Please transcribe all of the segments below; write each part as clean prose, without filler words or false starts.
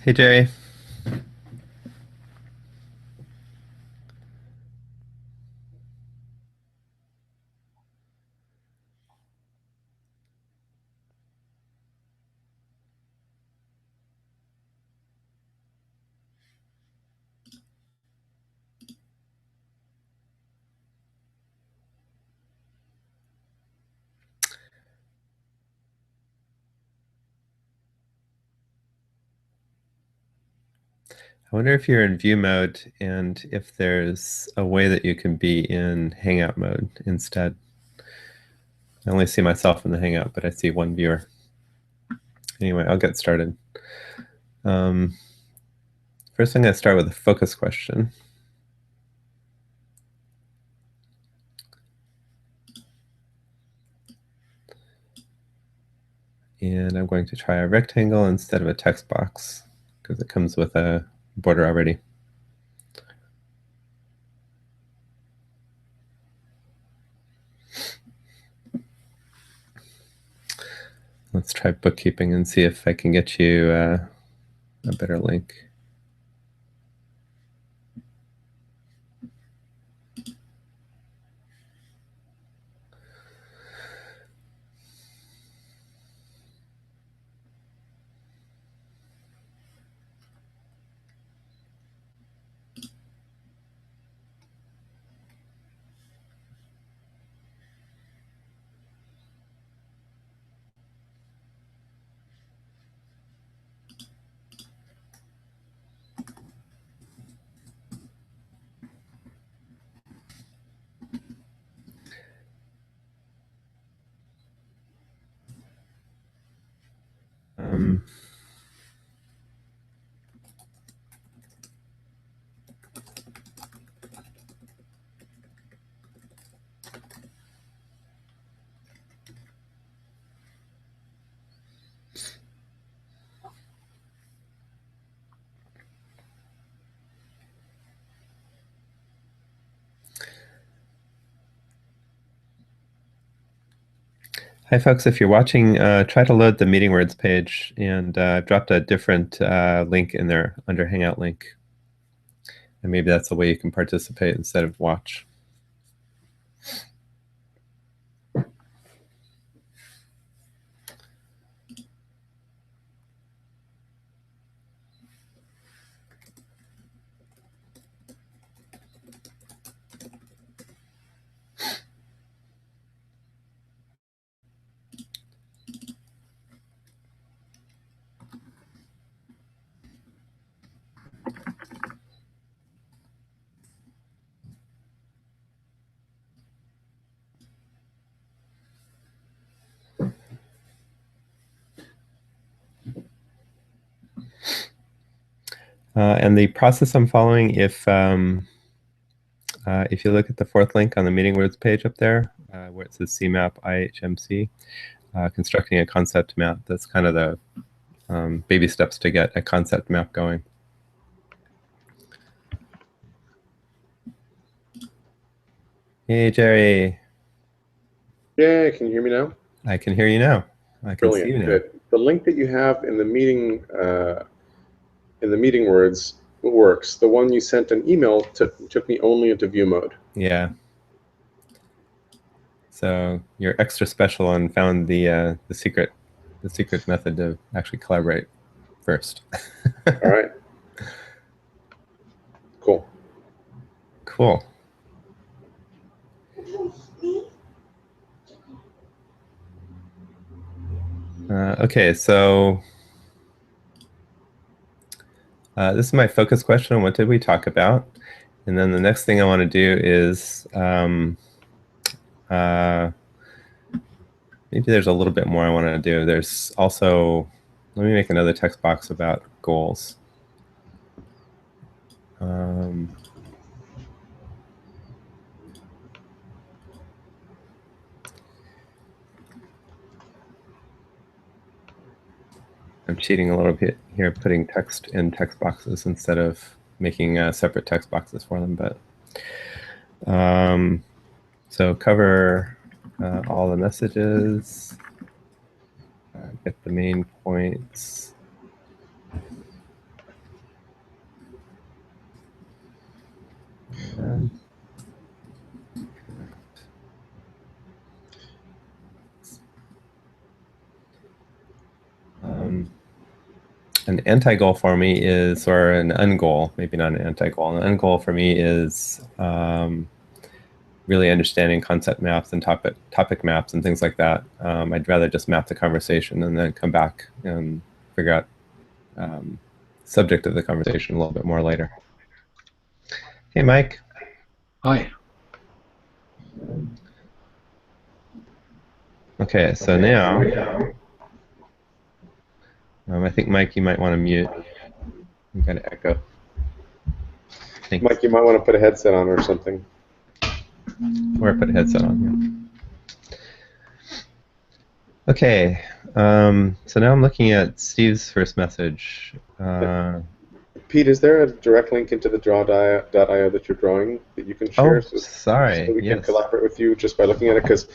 Hey Jerry. I wonder if you're in view mode and if there's a way that you can be in Hangout mode instead. I only see myself in the Hangout, but I see one viewer. Anyway, I'll get started. Um, First, I'm going to start with a focus question. And I'm going to try a rectangle instead of a text box because it comes with a border already. Let's try bookkeeping and see if I can get you a better link. Um, Hi, folks. If you're watching, try to load the meeting words page, and I've dropped a different link in there under Hangout link. And maybe that's the way you can participate instead of watch. And the process I'm following, if you look at the fourth link on the meeting words page up there, where it says CMAP IHMC, constructing a concept map, that's kind of the baby steps to get a concept map going. Hey, Jerry. Yeah, can you hear me now? I can hear you now. I can see you Brilliant, now. good. The link that you have in the meeting words works. The one you sent an email took me only into view mode. Yeah. So you're extra special and found the secret method to actually collaborate first. All right, cool. Cool. Okay, so this is my focus question. What did we talk about? And then the next thing I want to do is uh, maybe there's a little bit more I want to do. There's also, let me make another text box about goals. I'm cheating a little bit here, putting text in text boxes instead of making separate text boxes for them. But so cover all the messages, get the main points. An anti-goal for me is, or an ungoal, maybe not an anti-goal. An ungoal for me is really understanding concept maps and topic maps and things like that. I'd rather just map the conversation and then come back and figure out subject of the conversation a little bit more later. Hey, Mike. Hi. Okay, so now I think, Mike, you might want to mute. You got an echo. Thanks. Mike, you might want to put a headset on or something. Or put a headset on, yeah. Okay, so now I'm looking at Steve's first message. Pete, is there a direct link into the draw.io that you're drawing that you can share? Oh, sorry. So we can collaborate with you just by looking at it? Because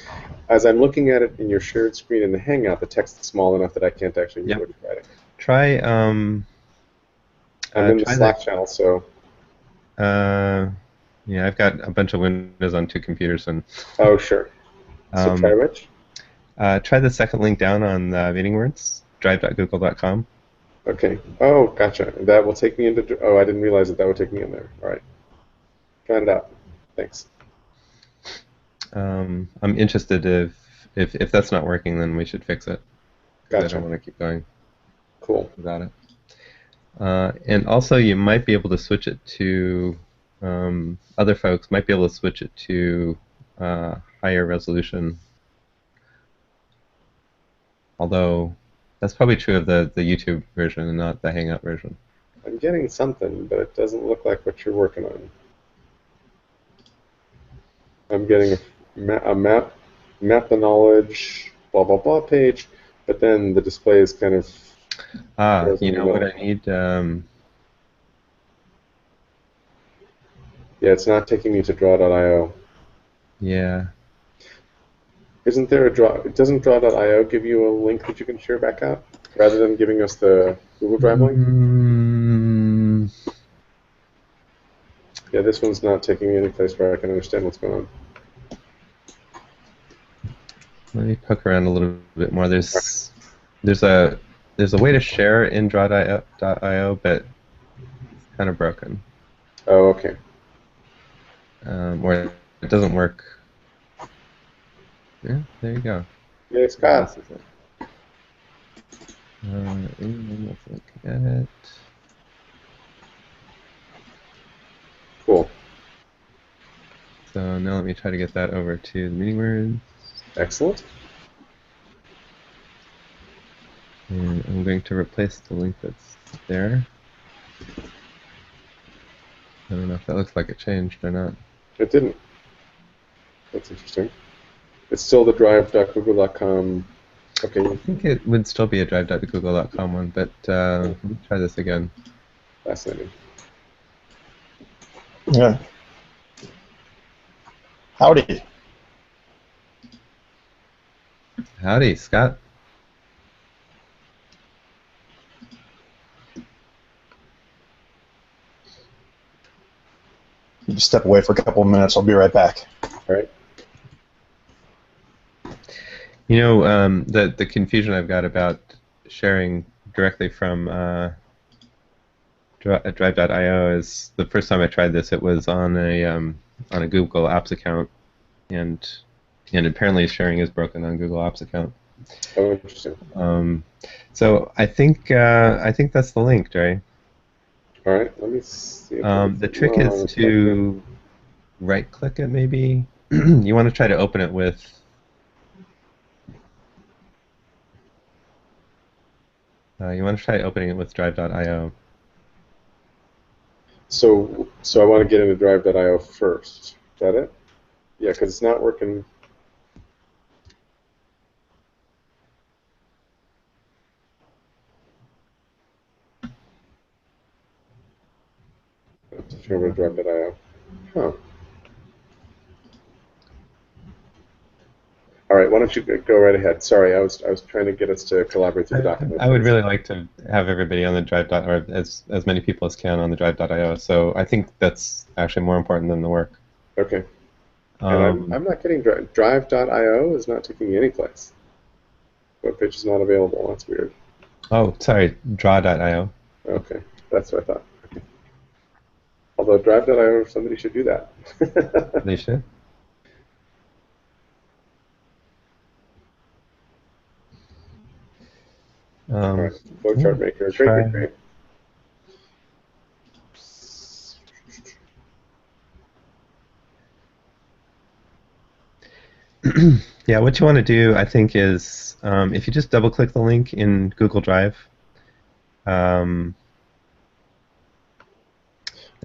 as I'm looking at it in your shared screen in the Hangout, the text is small enough that I can't actually read what you're writing. Try. I'm in the Slack channel, so. Yeah, I've got a bunch of windows on 2 computers, and. Oh, sure. So try which? Try the second link down on the meeting words, drive.google.com. Okay. Oh, gotcha. That will take me into. Oh, I didn't realize that would take me in there. All right. Trying it out. Thanks. I'm interested if that's not working, then we should fix it. Gotcha. I don't want to keep going. Cool. Without it. And also, you might be able to switch it to. Other folks might be able to switch it to higher resolution. Although that's probably true of the YouTube version and not the Hangout version. I'm getting something, but it doesn't look like what you're working on. I'm getting a map the knowledge, blah, blah, blah page, but then the display is kind of... you know what I need? Yeah, it's not taking me to draw.io. Yeah. Isn't there a draw? Doesn't draw.io give you a link that you can share back out rather than giving us the Google Drive link? Yeah, this one's not taking me any place where I can understand what's going on. Let me poke around a little bit more. There's a way to share in draw.io, but it's kind of broken. Oh, okay. Or it doesn't work. Yeah, there you go. Yeah, Scott. This is it. Let's look at it. Cool. So now let me try to get that over to the meeting words. Excellent. And I'm going to replace the link that's there. I don't know if that looks like it changed or not. It didn't. That's interesting. It's still the drive.google.com. Okay. I think it would still be a drive.google.com one, but let me try this again. Fascinating. Yeah. Howdy. Howdy, Scott. You just step away for a couple of minutes. I'll be right back. All right. You know, the confusion I've got about sharing directly from Drive.io is the first time I tried this, it was on a Google Apps account, and apparently sharing is broken on Google Apps account. Oh, interesting. So I think that's the link, Jerry. All right. Let me see. The trick is to right-click it, maybe. You want to try to open it with. You want to try opening it with Drive.io. So I want to get into Drive.io first. Is that it? Yeah, because it's not working. Let's over to Drive.io. Huh. All right. Why don't you go right ahead? Sorry, I was trying to get us to collaborate through the document. I would really like to have everybody on the drive. Or as many people as can on the drive.io. So I think that's actually more important than the work. Okay. And I'm not getting drive.io is not taking me anyplace. Webpage is not available. That's weird. Oh, sorry, draw.io. Okay, that's what I thought. Okay. Although drive.io, somebody should do that. They should. All right, flowchart maker. Great. Yeah, what you want to do, I think, is if you just double-click the link in Google Drive. So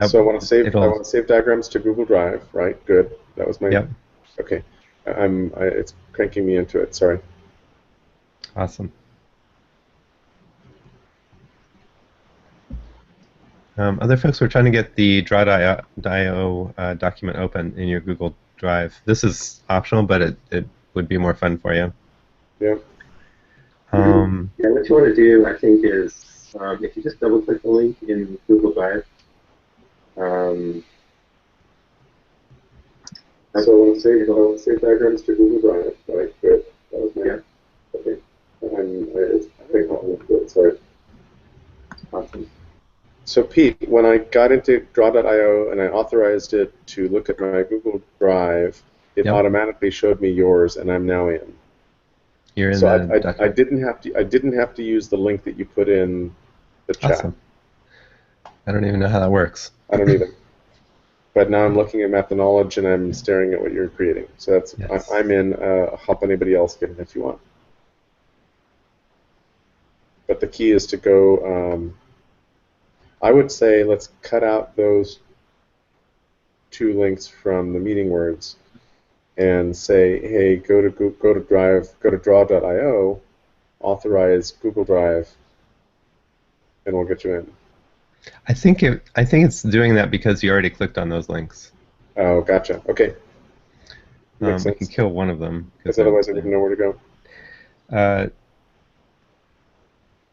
I want to save diagrams to Google Drive, right? Good. That was my. Yep. Okay. It's cranking me into it. Sorry. Awesome. Other folks were trying to get the draw.io document open in your Google Drive. This is optional, but it would be more fun for you. Yeah. Yeah, what you want to do, I think, is if you just double-click the link in Google Drive. So I want to save diagrams to Google Drive. Right. Good. That was my. Yeah. Okay. It's good. Sorry. Awesome. So Pete, when I got into draw.io and I authorized it to look at my Google Drive, it automatically showed me yours, and I'm now in. You're in so the I didn't have to use the link that you put in the chat. Awesome. I don't even know how that works. I don't either. But now I'm looking at Map the Knowledge and I'm staring at what you're creating. So that's I'm in. Help anybody else get in if you want. But the key is to go. I would say let's cut out those two links from the meeting words, and say, hey, go to draw.io, authorize Google Drive, and we'll get you in. I think it's doing that because you already clicked on those links. Oh, gotcha. Okay. We can kill one of them. Because otherwise I wouldn't know where to go.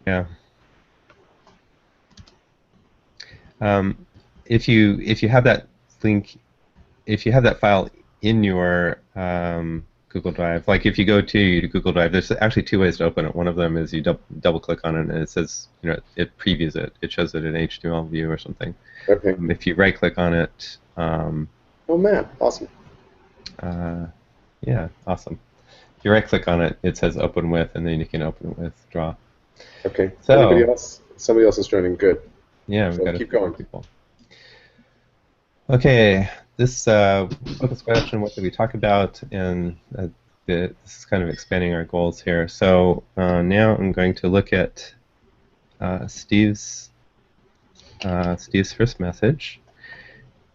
Yeah. If you have that link, if you have that file in your Google Drive, like if you go to Google Drive, there's actually two ways to open it. One of them is you double click on it and it says, it previews it. It shows it in HTML view or something. Okay. If you right click on it. Oh man, awesome. Yeah, awesome. If you right click on it, it says open with, and then you can open it with Draw. Okay. So, anybody else? Somebody else is joining. Good. Yeah, we've got keep going. People. Okay, this focus question, what did we talk about? And this is kind of expanding our goals here. So now I'm going to look at Steve's first message,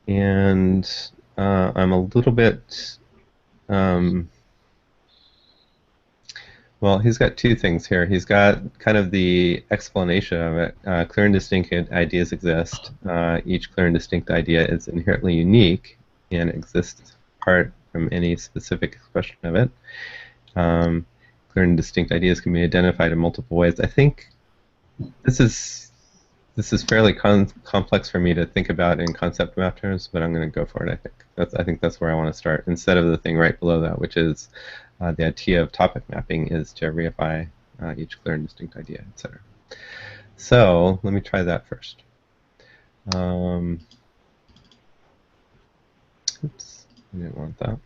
and I'm a little bit. Well, he's got two things here. He's got kind of the explanation of it. Clear and distinct ideas exist. Each clear and distinct idea is inherently unique and exists apart from any specific expression of it. Clear and distinct ideas can be identified in multiple ways. I think this is fairly complex for me to think about in concept map terms, but I'm going to go for it. I think that's where I want to start, instead of the thing right below that, which is the idea of topic mapping is to reify each clear and distinct idea, etc. So let me try that first. Oops, I didn't want that.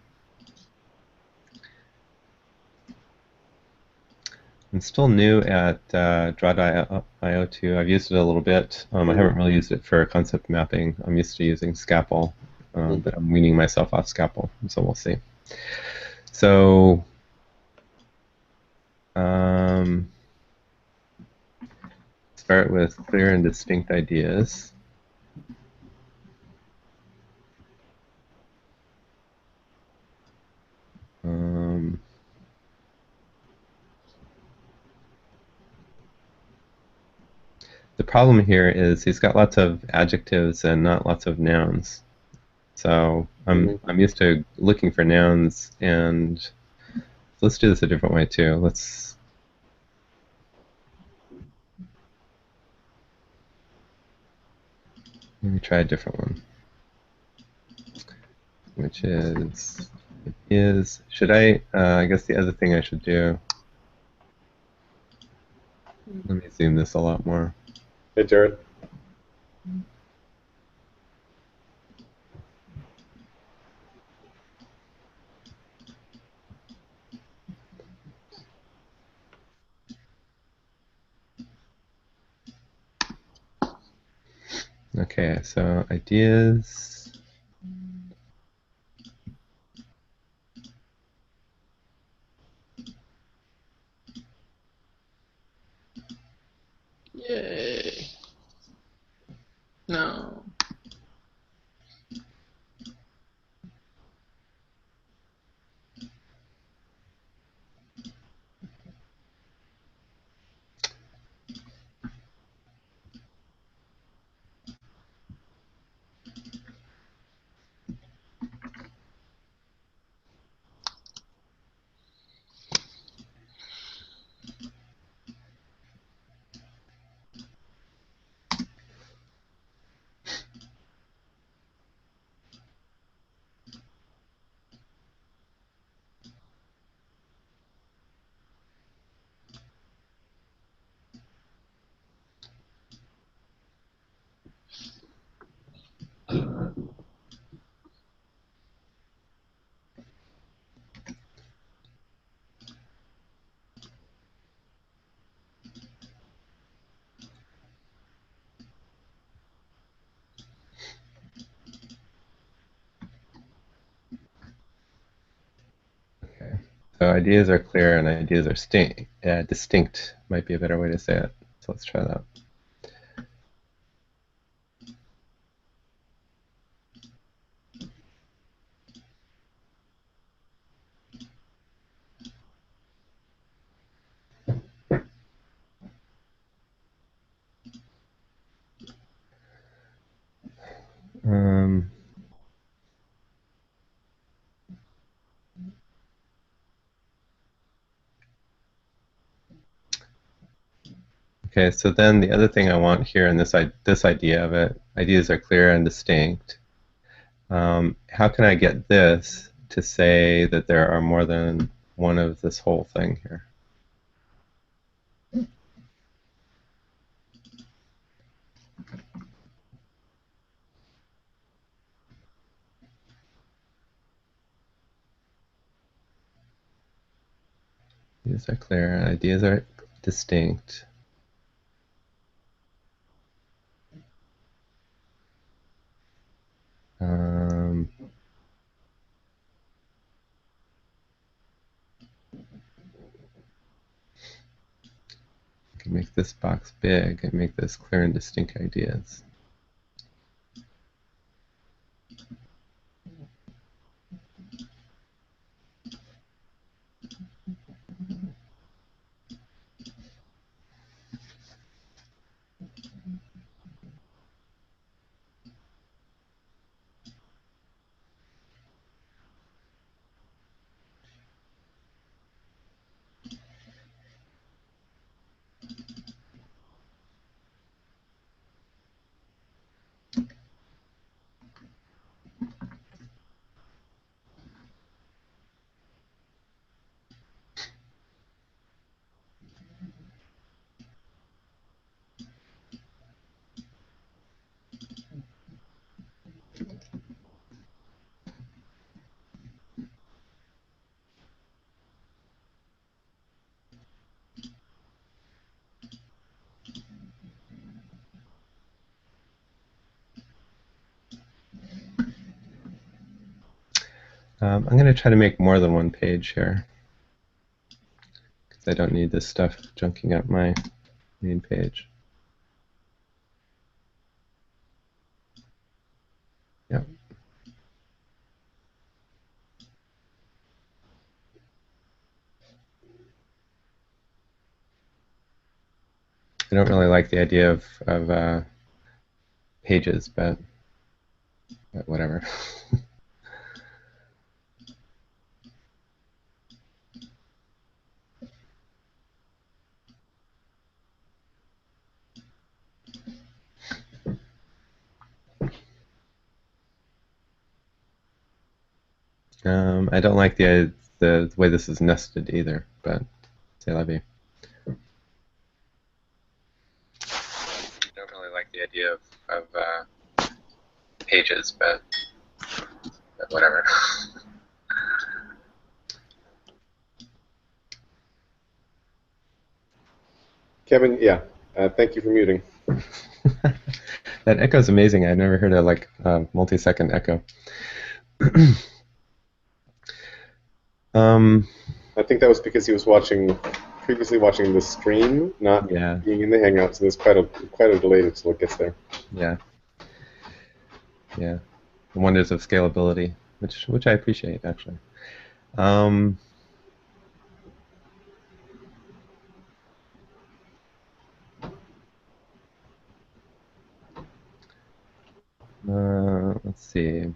I'm still new at Draw.io 2. I've used it a little bit. I haven't really used it for concept mapping. I'm used to using Scapel, but I'm weaning myself off Scapel, so we'll see. So start with clear and distinct ideas. The problem here is he's got lots of adjectives and not lots of nouns. So I'm used to looking for nouns and let's do this a different way too. Let me try a different one, which should I guess the other thing I should do, let me zoom this a lot more. Hey, Jared. Okay, so ideas. Yay. No. Okay, so ideas are clear and ideas are distinct might be a better way to say it. So let's try that. Okay, so then the other thing I want here in this idea of it, ideas are clear and distinct. How can I get this to say that there are more than one of this whole thing here? Ideas are clear, ideas are distinct. I can make this box big and make this clear and distinct ideas. I'm going to try to make more than one page here, because I don't need this stuff junking up my main page. Yep. I don't really like the idea of pages, but whatever. I don't like the way this is nested either, but c'est la vie. I don't really like the idea of pages, but whatever. Kevin, yeah, thank you for muting. That echo is amazing. I've never heard a multi-second echo. I think that was because he was previously watching the stream, not Yeah. being in the Hangout, so there's quite a delay until it gets there. Yeah. Yeah. The wonders of scalability, which I appreciate actually. Let's see.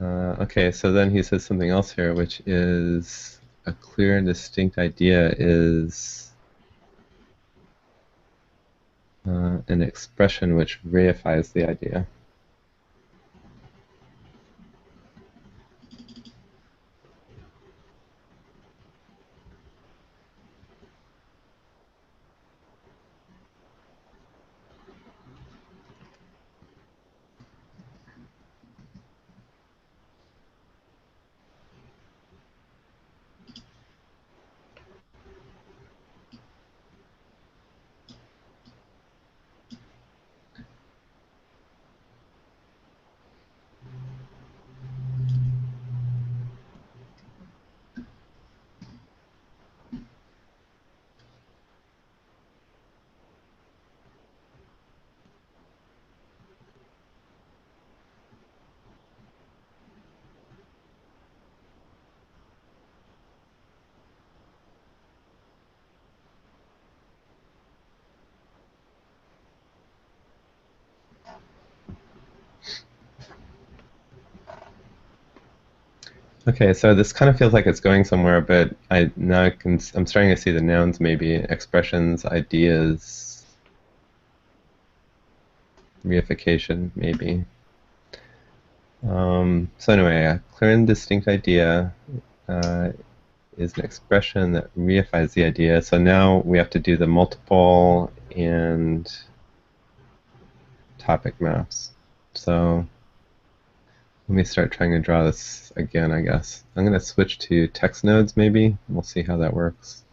Okay, so then he says something else here, which is a clear and distinct idea is an expression which reifies the idea. Okay, so this kind of feels like it's going somewhere, but I'm starting to see the nouns maybe, expressions, ideas, reification maybe. So anyway, a clear and distinct idea is an expression that reifies the idea. So now we have to do the multiple and topic maps. So let me start trying to draw this again, I guess. I'm going to switch to text nodes maybe. We'll see how that works.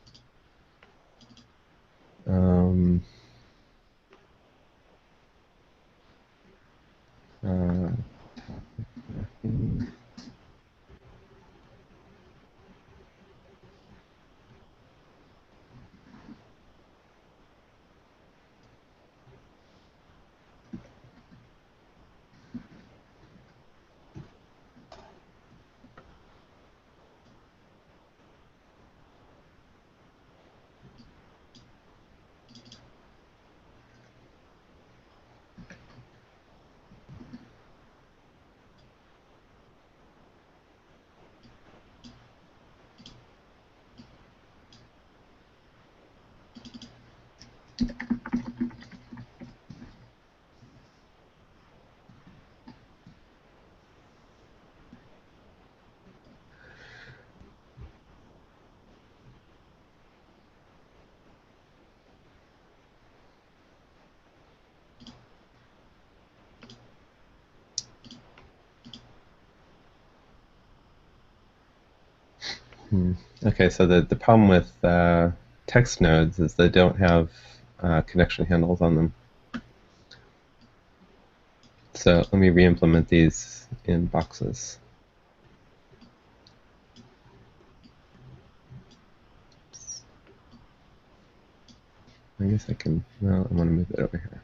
Okay, so the problem with text nodes is they don't have connection handles on them. So let me re-implement these in boxes. I guess I can, well, I want to move it over here.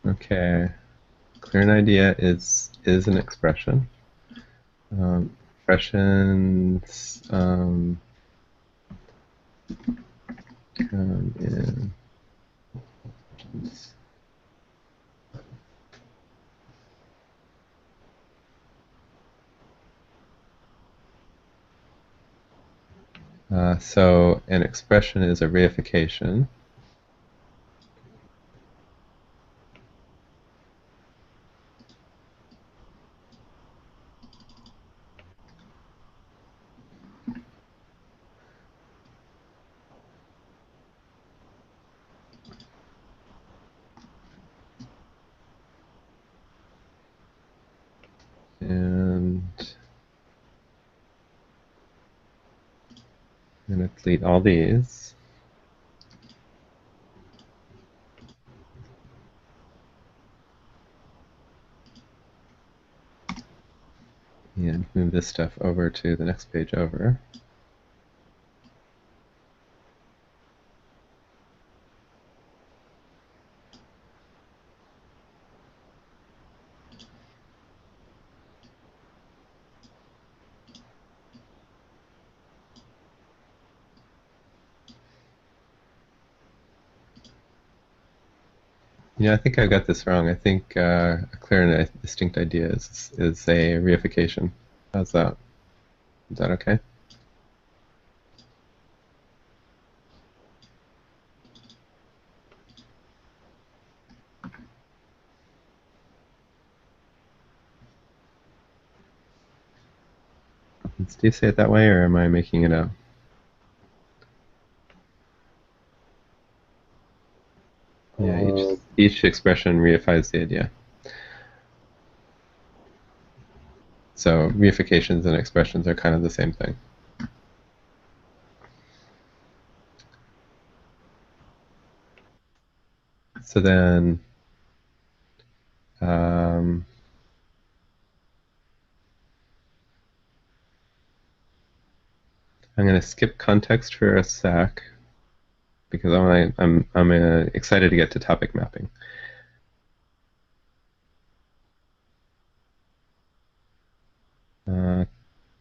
Okay. Clear an idea is an expression. Expressions come in. So an expression is a reification. And I'm going to delete all these. And move this stuff over to the next page over. Yeah, I think I got this wrong. I think a clear and distinct idea is a reification. How's that? Is that okay? Do you say it that way, or am I making it up? Yeah, each expression reifies the idea. So reifications and expressions are kind of the same thing. So then, I'm going to skip context for a sec because I'm excited to get to topic mapping.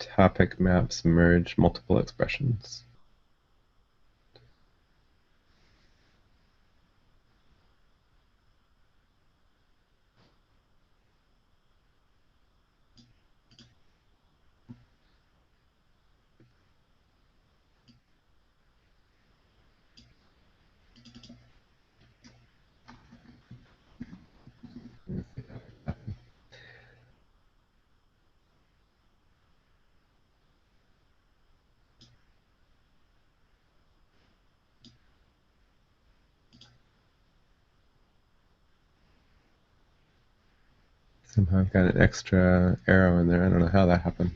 Topic maps merge multiple expressions. Somehow I've got an extra arrow in there. I don't know how that happened.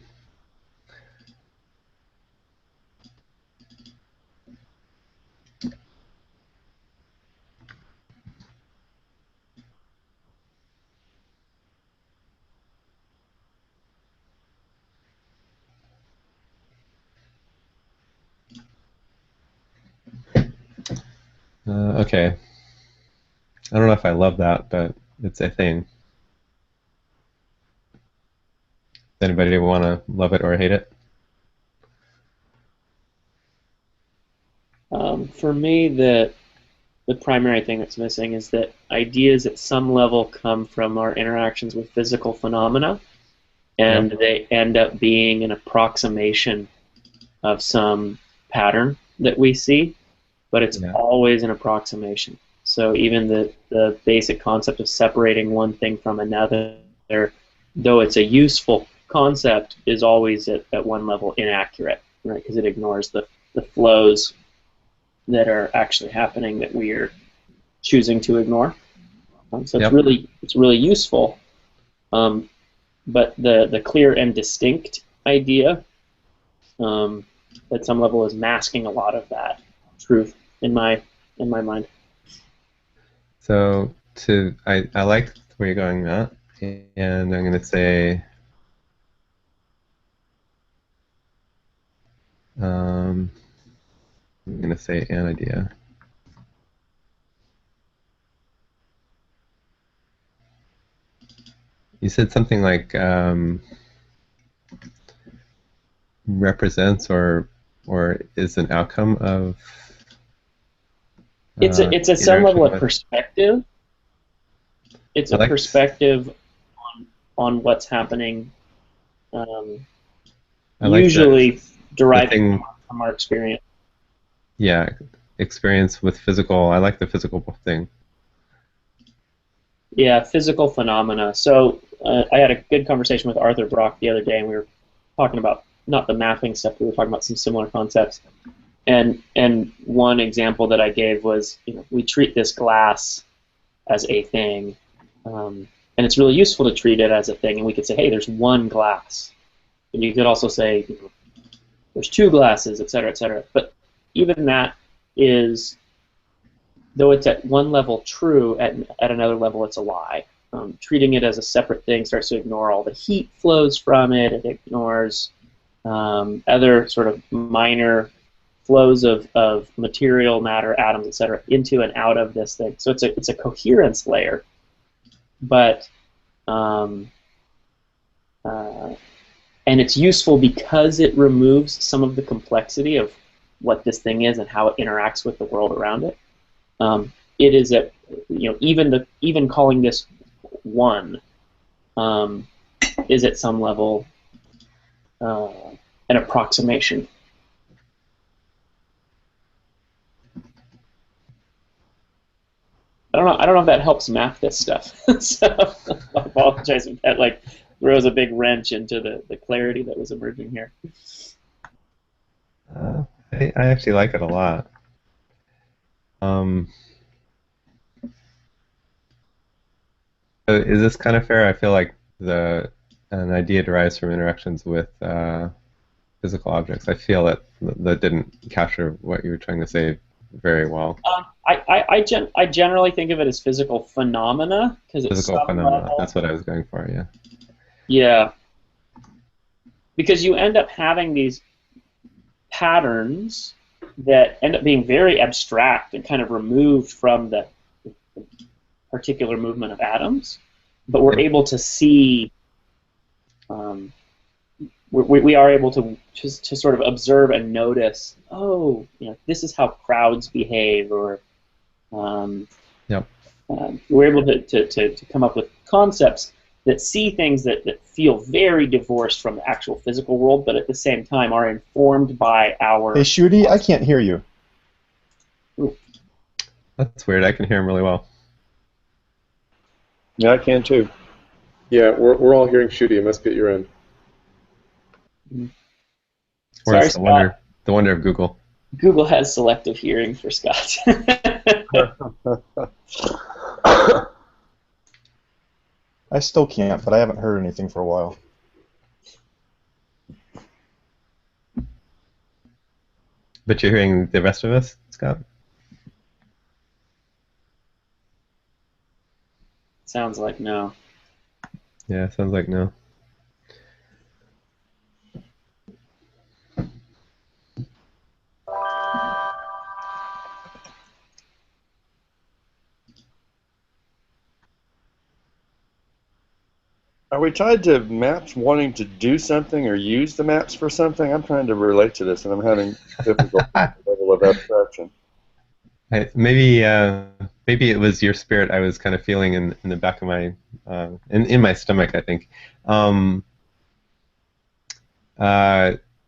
Okay. I don't know if I love that, but it's a thing. Does anybody want to love it or hate it? For me, the primary thing that's missing is that ideas at some level come from our interactions with physical phenomena, and they end up being an approximation of some pattern that we see, but it's always an approximation. So even the basic concept of separating one thing from another, though it's a useful concept, is always at one level inaccurate, right? Because it ignores the flows that are actually happening that we are choosing to ignore. So it's really useful, but the clear and distinct idea at some level is masking a lot of that truth in my mind. So I like where you're going, Matt, and I'm going to say I'm going to say an idea. You said something like represents or is an outcome of It's a some interaction level of with. perspective. It's I a like perspective on what's happening. I like Usually the deriving thing. from our experience. Yeah, experience with physical. I like the physical thing. Yeah, physical phenomena. So I had a good conversation with Arthur Brock the other day, and we were talking about not the mapping stuff, but we were talking about some similar concepts. And one example that I gave was, we treat this glass as a thing, and it's really useful to treat it as a thing. And we could say, hey, there's one glass. And you could also say, there's two glasses, et cetera, et cetera. But even that is, though it's at one level true, at another level it's a lie. Treating it as a separate thing starts to ignore all the heat flows from it. It ignores other sort of minor flows of material, matter, atoms, et cetera, into and out of this thing. So it's a coherence layer, but and it's useful because it removes some of the complexity of what this thing is and how it interacts with the world around it. It is even calling this one is at some level an approximation. I don't know if that helps map this stuff. So I apologize if that throws a big wrench into the clarity that was emerging here. I actually like it a lot. So is this kind of fair? I feel like an idea derives from interactions with physical objects. I feel that didn't capture what you were trying to say very well. I generally think of it as physical phenomena because it's Physical phenomena. That's what I was going for. Yeah. Yeah. Because you end up having these patterns that end up being very abstract and kind of removed from the particular movement of atoms, but we're able to see. We are able to sort of observe and notice. Oh, this is how crowds behave, or we're able to come up with concepts that see things that feel very divorced from the actual physical world, but at the same time are informed by our. Hey, Shooty, I can't hear you. That's weird. I can hear him really well. Yeah, I can too. Yeah, we're all hearing Shooty. It must be at your end. Or Sorry, it's the wonder of Google. Google has selective hearing for Scott. I still can't, but I haven't heard anything for a while. But you're hearing the rest of us, Scott? Sounds like no. Yeah, sounds like no. Are we tied to maps wanting to do something or use the maps for something? I'm trying to relate to this, and I'm having difficulty with the level of abstraction. Maybe it was your spirit I was kind of feeling in the back of my in my stomach, I think.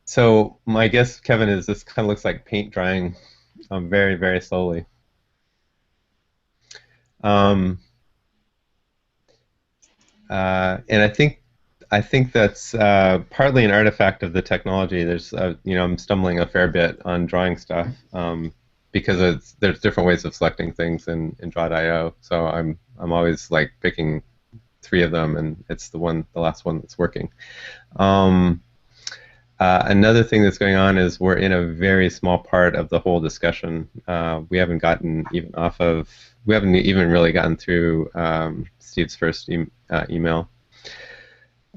So my guess, Kevin, is this kind of looks like paint drying very, very slowly. And I think that's partly an artifact of the technology. There's I'm stumbling a fair bit on drawing stuff because there's different ways of selecting things in Draw.io. So I'm always like picking 3 of them, and it's the last one that's working. Another thing that's going on is we're in a very small part of the whole discussion. We haven't even really gotten through Steve's first email.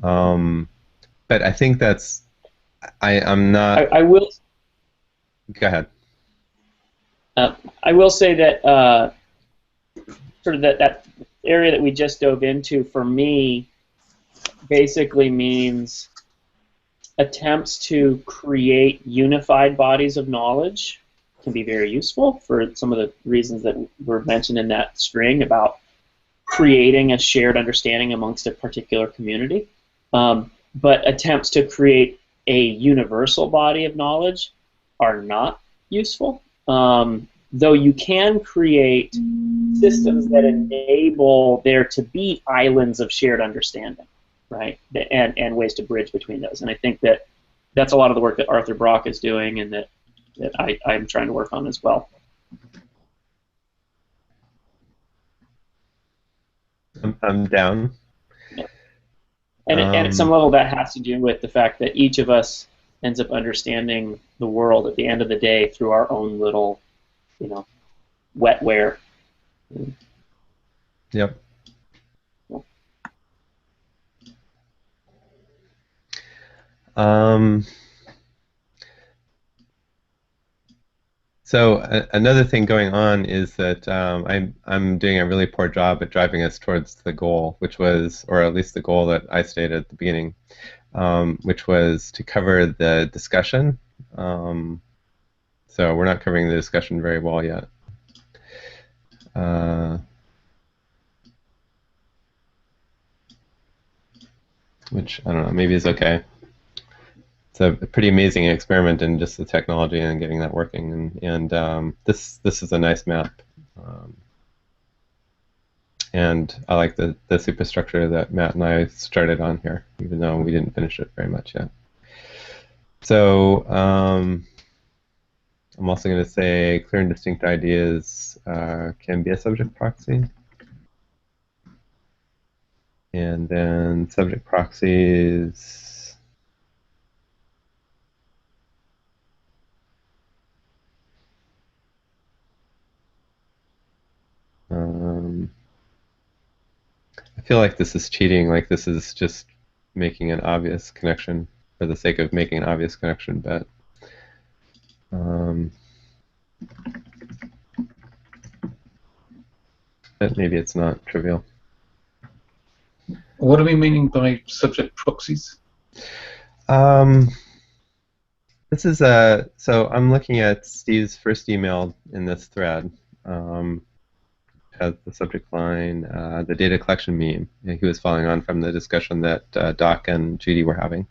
But I think that's I'm not. I will. Go ahead. I will say that sort of that area that we just dove into, for me, basically means attempts to create unified bodies of knowledge can be very useful for some of the reasons that were mentioned in that string about creating a shared understanding amongst a particular community. But attempts to create a universal body of knowledge are not useful. Though you can create systems that enable there to be islands of shared understanding, right? And ways to bridge between those. And I think that that's a lot of the work that Arthur Brock is doing and that I'm trying to work on as well. I'm down. And at some level, that has to do with the fact that each of us ends up understanding the world at the end of the day through our own little, wetware. Yep. So another thing going on is that I'm doing a really poor job at driving us towards the goal, which was, or at least the goal that I stated at the beginning, which was to cover the discussion. So we're not covering the discussion very well yet. Which, I don't know, maybe is okay. It's a pretty amazing experiment in just the technology and getting that working. And this is a nice map. And I like the superstructure that Matt and I started on here, even though we didn't finish it very much yet. So I'm also going to say clear and distinct ideas can be a subject proxy. And then subject proxies. I feel like this is cheating, like this is just making an obvious connection for the sake of making an obvious connection, but maybe it's not trivial. What are we meaning by subject proxies? This is so I'm looking at Steve's first email in this thread. Has the subject line, the data collection meme. And he was following on from the discussion that Doc and Judy were having.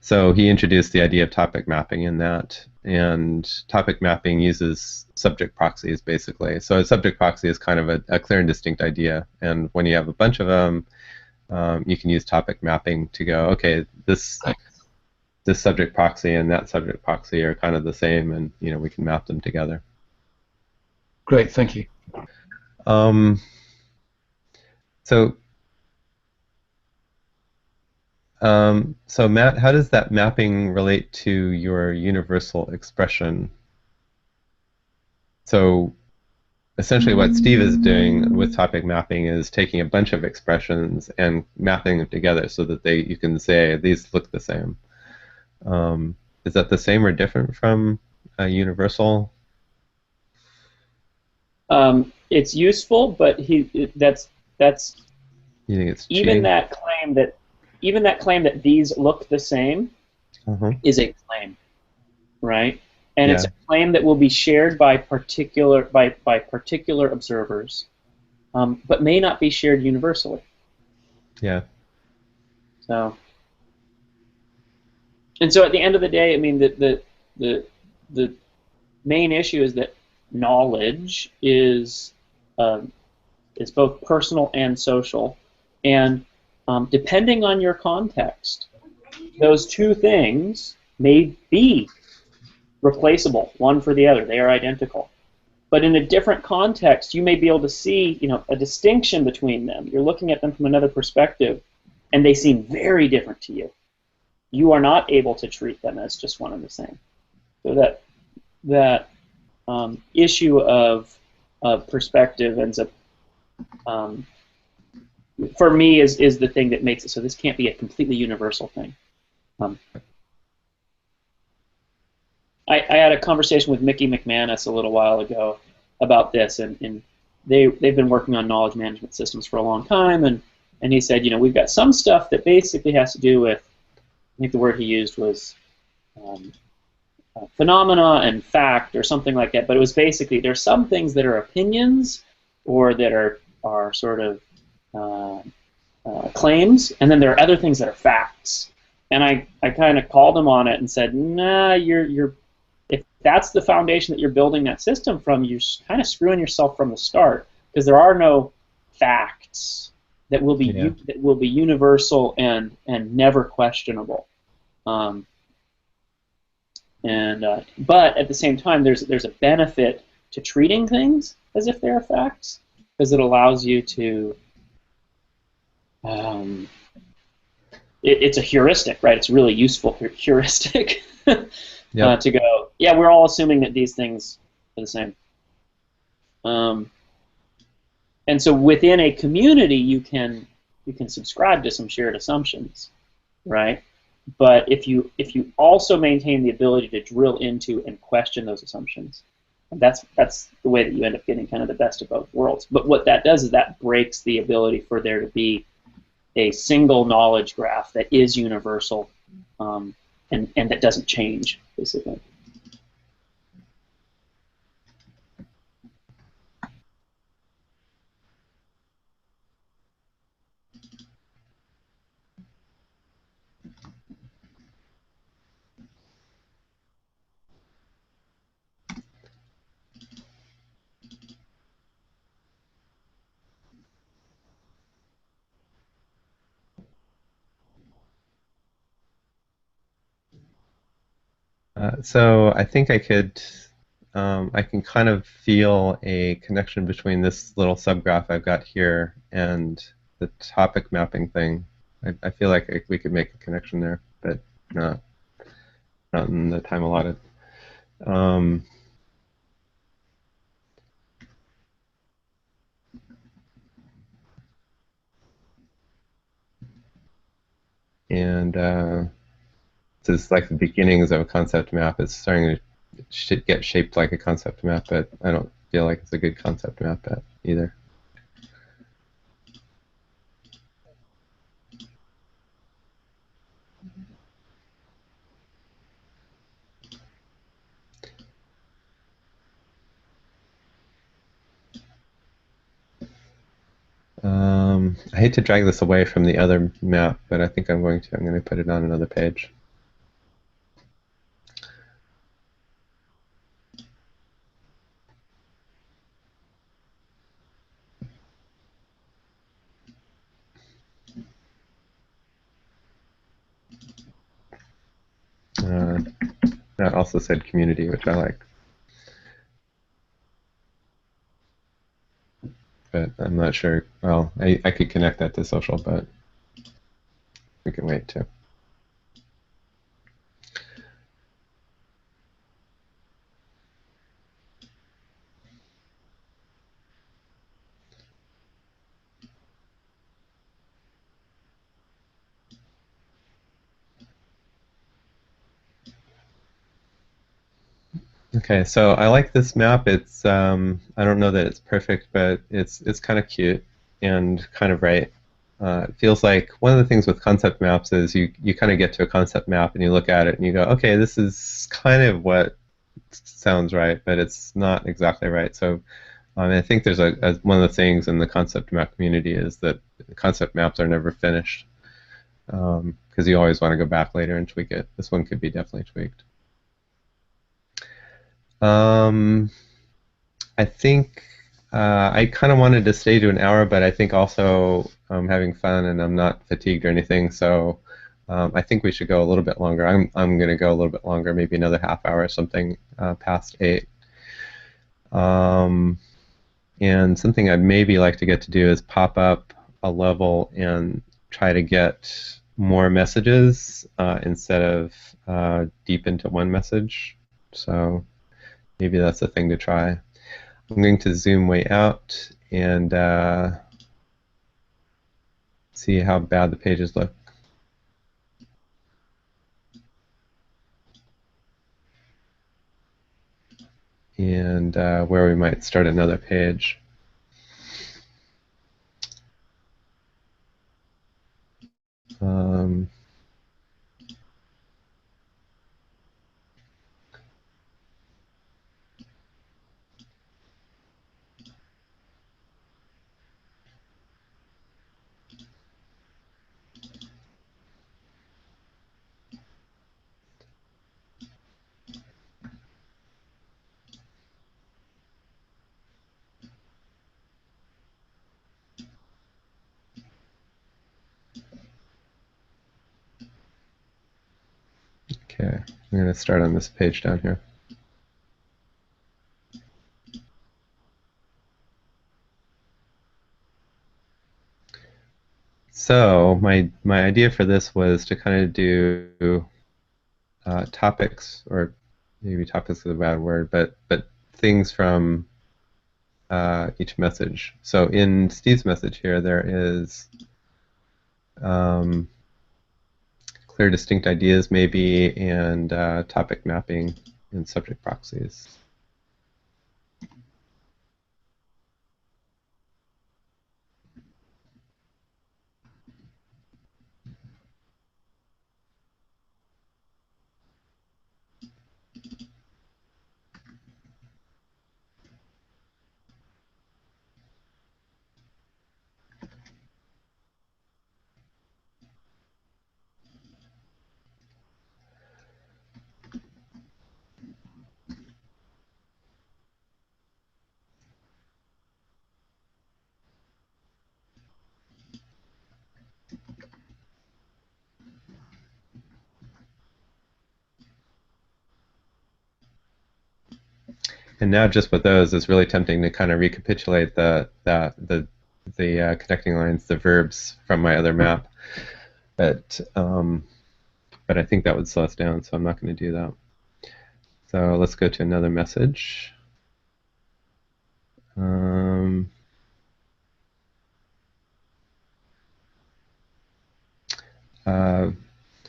So he introduced the idea of topic mapping in that, and topic mapping uses subject proxies basically. So a subject proxy is kind of a clear and distinct idea, and when you have a bunch of them, you can use topic mapping to go, okay, this subject proxy and that subject proxy are kind of the same, and we can map them together. Great, thank you. So Matt, how does that mapping relate to your universal expression? So essentially what Steve is doing with topic mapping is taking a bunch of expressions and mapping them together so that you can say these look the same. Is that the same or different from a universal? It's useful, but that's You think it's even cheating? that claim that these look the same is a claim, right? And it's a claim that will be shared by particular observers, but may not be shared universally. Yeah. So at the end of the day, I mean, the main issue is that knowledge is both personal and social, and depending on your context, those two things may be replaceable, one for the other. They are identical. But in a different context, you may be able to see, a distinction between them. You're looking at them from another perspective, and they seem very different to you. You are not able to treat them as just one and the same. So that issue of perspective ends up, for me, is the thing that makes it so this can't be a completely universal thing. I had a conversation with Mickey McManus a little while ago about this, and they've been working on knowledge management systems for a long time, and And he said, we've got some stuff that basically has to do with, I think the word he used was phenomena and fact or something like that. But it was basically, there's some things that are opinions or that are sort of claims, and then there are other things that are facts. And I kind of called him on it and said, nah, if that's the foundation that you're building that system from, you're kind of screwing yourself from the start, because there are no facts that will be that will be universal and never questionable. But at the same time, there's a benefit to treating things as if they're facts, because it allows you to it's a heuristic, right? It's a really useful heuristic to go, yeah, we're all assuming that these things are the same. And so within a community, you can subscribe to some shared assumptions, right? But if you also maintain the ability to drill into and question those assumptions, that's the way that you end up getting kind of the best of both worlds. But what that does is that breaks the ability for there to be a single knowledge graph that is universal and that doesn't change, basically. So I think I could, I can kind of feel a connection between this little subgraph I've got here and the topic mapping thing. I feel like we could make a connection there, but not in the time allotted. And this is like the beginnings of a concept map. It's starting to get shaped like a concept map, but I don't feel like it's a good concept map either. I hate to drag this away from the other map, but I think I'm going to. I'm going to put it on another page. That also said community, which I like. But I'm not sure. Well, I could connect that to social, but we can wait too. Okay, so I like this map. It's I don't know that it's perfect, but it's kind of cute and kind of right. It feels like one of the things with concept maps is you kind of get to a concept map and you look at it and you go, okay, this is kind of what sounds right, but it's not exactly right. So I think there's one of the things in the concept map community is that concept maps are never finished because you always want to go back later and tweak it. This one could be definitely tweaked. I think I kind of wanted to stay to an hour, but I think also I'm having fun and I'm not fatigued or anything, so I think we should go a little bit longer. I'm going to go a little bit longer, maybe another half hour or something past 8. And something I'd maybe like to get to do is pop up a level and try to get more messages instead of deep into one message. So maybe that's a thing to try. I'm going to zoom way out and see how bad the pages look. And where we might start another page. Um, okay, I'm going to start on this page down here. So my idea for this was to kind of do topics, or maybe topics is a bad word, but things from each message. So in Steve's message here, there is clear, distinct ideas, maybe, and topic mapping and subject proxies. And now, just with those, it's really tempting to kind of recapitulate the connecting lines, the verbs from my other map, but I think that would slow us down, so I'm not going to do that. So let's go to another message.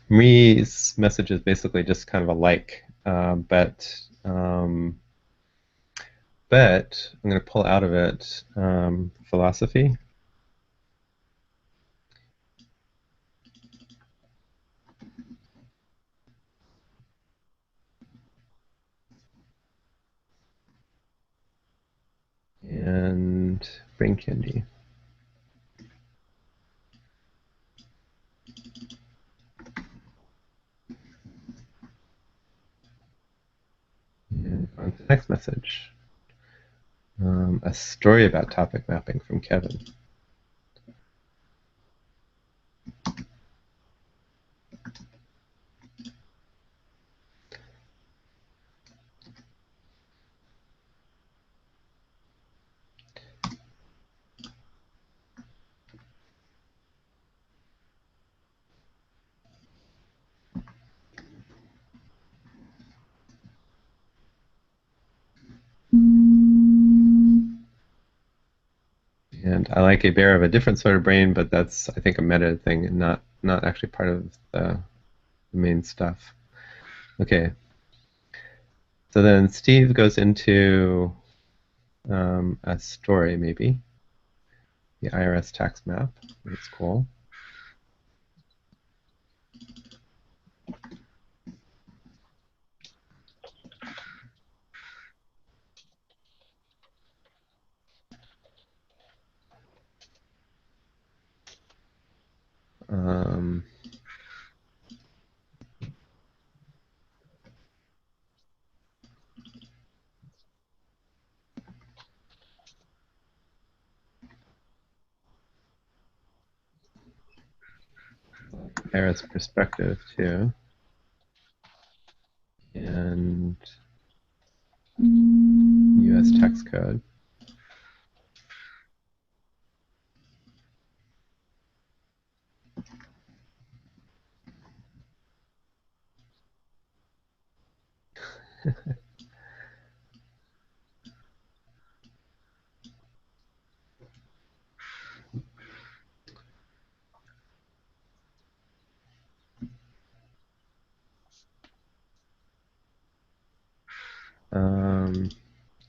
Marie's message is basically just kind of a like, but I'm going to pull out of it philosophy. And brain candy. And on to the next message. A story about topic mapping from Kevin. And I like a bear of a different sort of brain, but that's, I think, a meta thing and not actually part of the main stuff. Okay. So then Steve goes into a story, maybe. The IRS tax map. That's cool. IRS perspective too. And US tax code.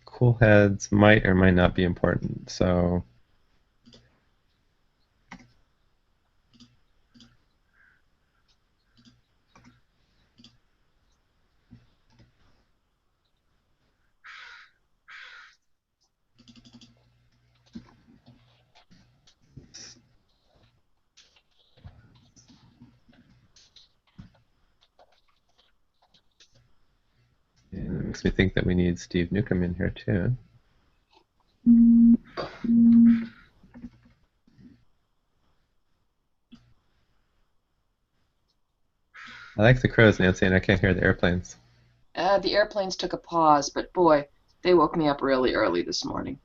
Cool heads might or might not be important, so Makes me think that we need Steve Newcomb in here too. I like the crows, Nancy, and I can't hear the airplanes. The airplanes took a pause, but boy, they woke me up really early this morning.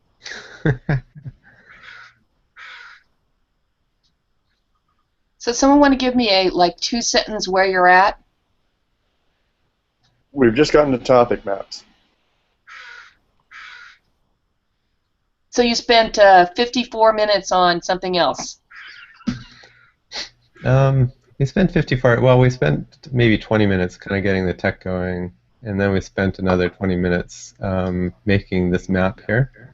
So someone want to give me a, like, 2-sentence where you're at? We've just gotten to topic maps. So you spent 54 minutes on something else. We spent 54. Well, we spent maybe 20 minutes kind of getting the tech going, and then we spent another 20 minutes making this map here,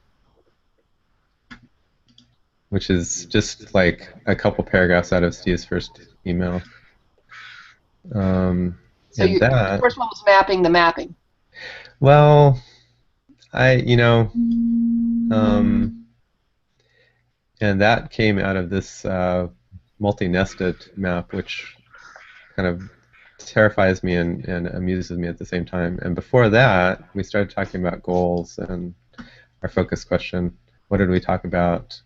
which is just like a couple paragraphs out of Steve's first email. So the first one was mapping the mapping. Well, and that came out of this multi-nested map, which kind of terrifies me and amuses me at the same time. And before that, we started talking about goals and our focus question. What did we talk about?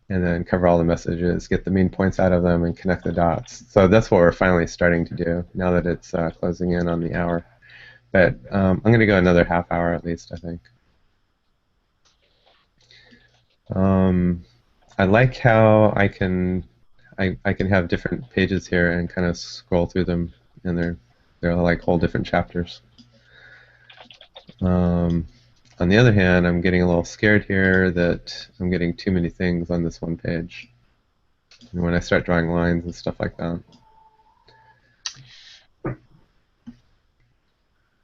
And then cover all the messages, get the main points out of them, and connect the dots. So that's what we're finally starting to do now that it's closing in on the hour. But I'm going to go another half hour at least, I think. I like how I can have different pages here and kind of scroll through them, and they're like whole different chapters. On the other hand, I'm getting a little scared here that I'm getting too many things on this one page. And when I start drawing lines and stuff like that.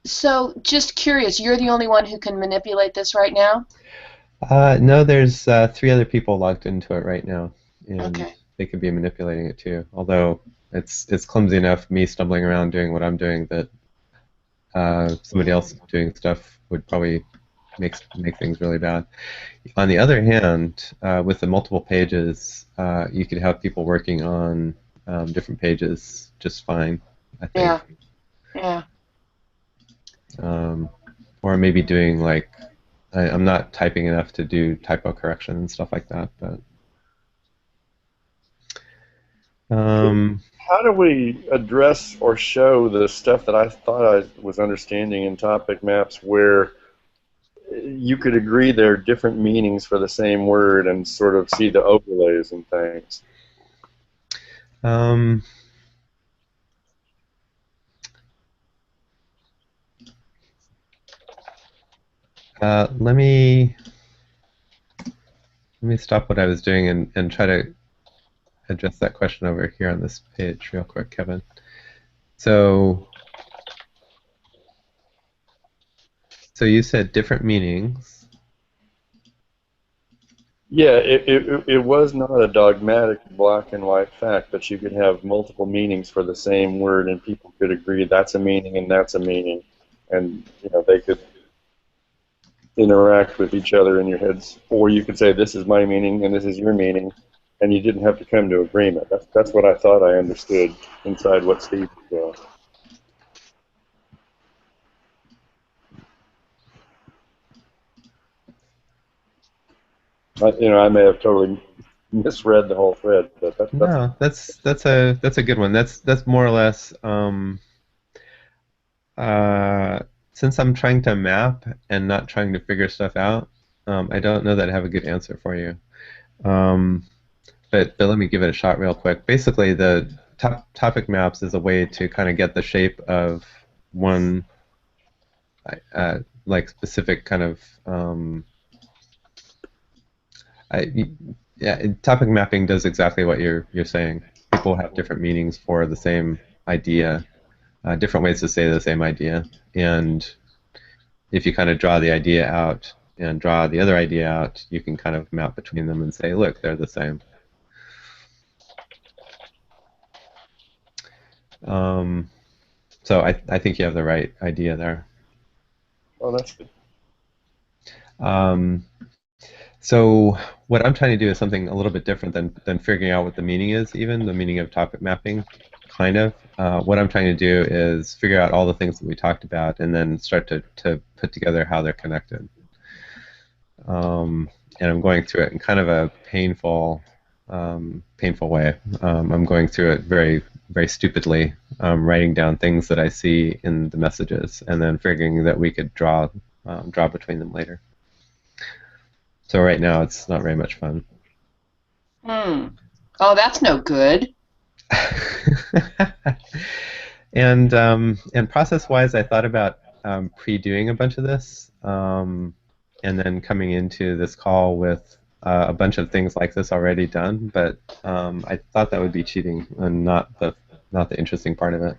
So, just curious, you're the only one who can manipulate this right now? No, there's 3 other people logged into it right now, and okay. They could be manipulating it too. Although it's clumsy enough, me stumbling around doing what I'm doing, that somebody else doing stuff would probably make things really bad. On the other hand, with the multiple pages, you could have people working on different pages just fine, I think. Yeah. Or maybe doing like, I'm not typing enough to do typo correction and stuff like that, but. How do we address or show the stuff that I thought I was understanding in topic maps where you could agree there are different meanings for the same word and sort of see the overlays and things? Let me stop what I was doing and try to address that question over here on this page real quick, Kevin. So you said different meanings. Yeah, it was not a dogmatic black and white fact that you could have multiple meanings for the same word and people could agree that's a meaning and that's a meaning, and they could interact with each other in your heads, or you could say this is my meaning and this is your meaning, and you didn't have to come to agreement. That's what I thought I understood inside what Steve was doing. I may have totally misread the whole thread, but no, that's a good one. That's more or less. Since I'm trying to map and not trying to figure stuff out, I don't know that I have a good answer for you. But let me give it a shot real quick. Basically, the topic maps is a way to kind of get the shape of one like specific kind of topic mapping does exactly what you're saying. People have different meanings for the same idea, different ways to say the same idea, and if you kind of draw the idea out and draw the other idea out, you can kind of map between them and say, look, they're the same. So I think you have the right idea there. Oh, that's good. So what I'm trying to do is something a little bit different than figuring out what the meaning is, even the meaning of topic mapping. kind of. What I'm trying to do is figure out all the things that we talked about and then start to put together how they're connected. And I'm going through it in kind of a painful way. I'm going through it very, very stupidly, writing down things that I see in the messages and then figuring that we could draw between them later. So right now it's not very much fun. Oh, that's no good. And process-wise, I thought about pre-doing a bunch of this, and then coming into this call with a bunch of things like this already done. But I thought that would be cheating and not the interesting part of it.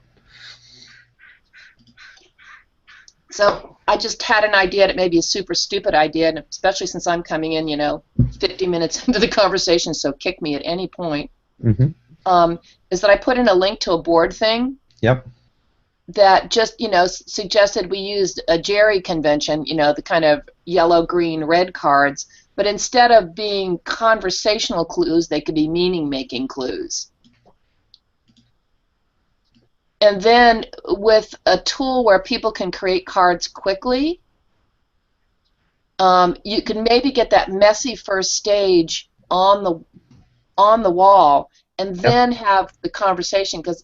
So I just had an idea, and it may be a super stupid idea, and especially since I'm coming in, 50 minutes into the conversation, so kick me at any point. Mm-hmm. Is that I put in a link to a board thing. Yep. That just, suggested we used a Jerry convention, the kind of yellow, green, red cards, but instead of being conversational clues, they could be meaning-making clues. And then with a tool where people can create cards quickly, you can maybe get that messy first stage on the wall, and then have the conversation, because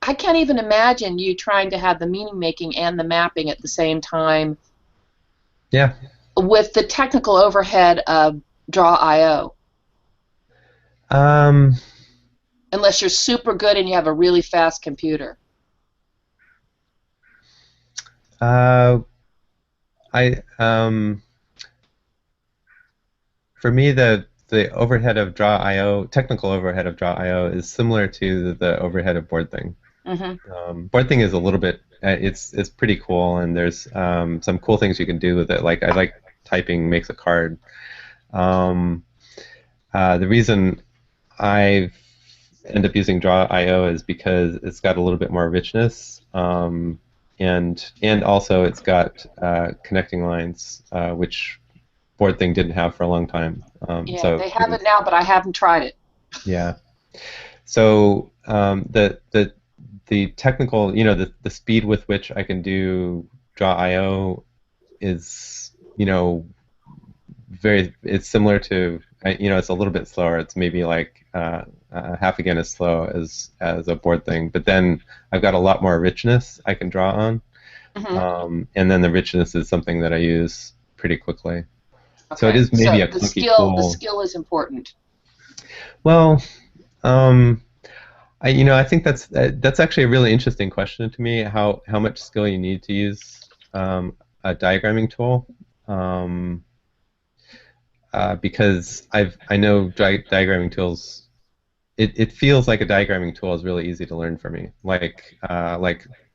I can't even imagine you trying to have the meaning making and the mapping at the same time. Yeah. With the technical overhead of Draw.io. Unless you're super good and you have a really fast computer. For me, the overhead of Draw.io, technical overhead of Draw.io, is similar to the overhead of BoardThing. Mm-hmm. BoardThing is a little bit, it's pretty cool, and there's some cool things you can do with it. Like I like typing makes a card. The reason I end up using Draw.io is because it's got a little bit more richness, and also it's got connecting lines, which BoardThing didn't have for a long time. Yeah, so they have it now, but I haven't tried it. Yeah. So the technical, the speed with which I can do Draw.io is, it's similar to, it's a little bit slower. It's maybe like half again as slow as a BoardThing, but then I've got a lot more richness I can draw on, and then the richness is something that I use pretty quickly. Okay. So it is maybe a clunky tool. The skill is important. Well, I think that's actually a really interesting question to me. How much skill you need to use a diagramming tool, because I know diagramming tools. It feels like a diagramming tool is really easy to learn for me. Like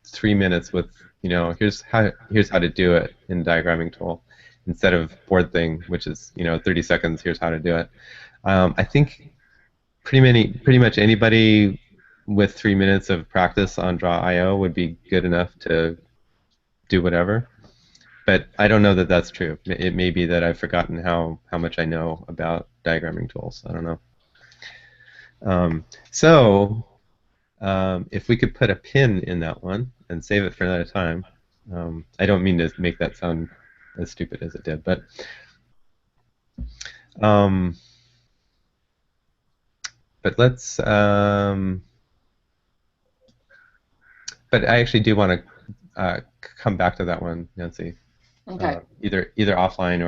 3 minutes with here's how to do it in diagramming tool, instead of BoardThing, which is 30 seconds. Here's how to do it. I think pretty much anybody with 3 minutes of practice on Draw.io would be good enough to do whatever. But I don't know that that's true. It may be that I've forgotten how much I know about diagramming tools. I don't know. So if we could put a pin in that one and save it for another time. I don't mean to make that sound as stupid as it did, but let's. But I actually do want to come back to that one, Nancy. Okay. Either offline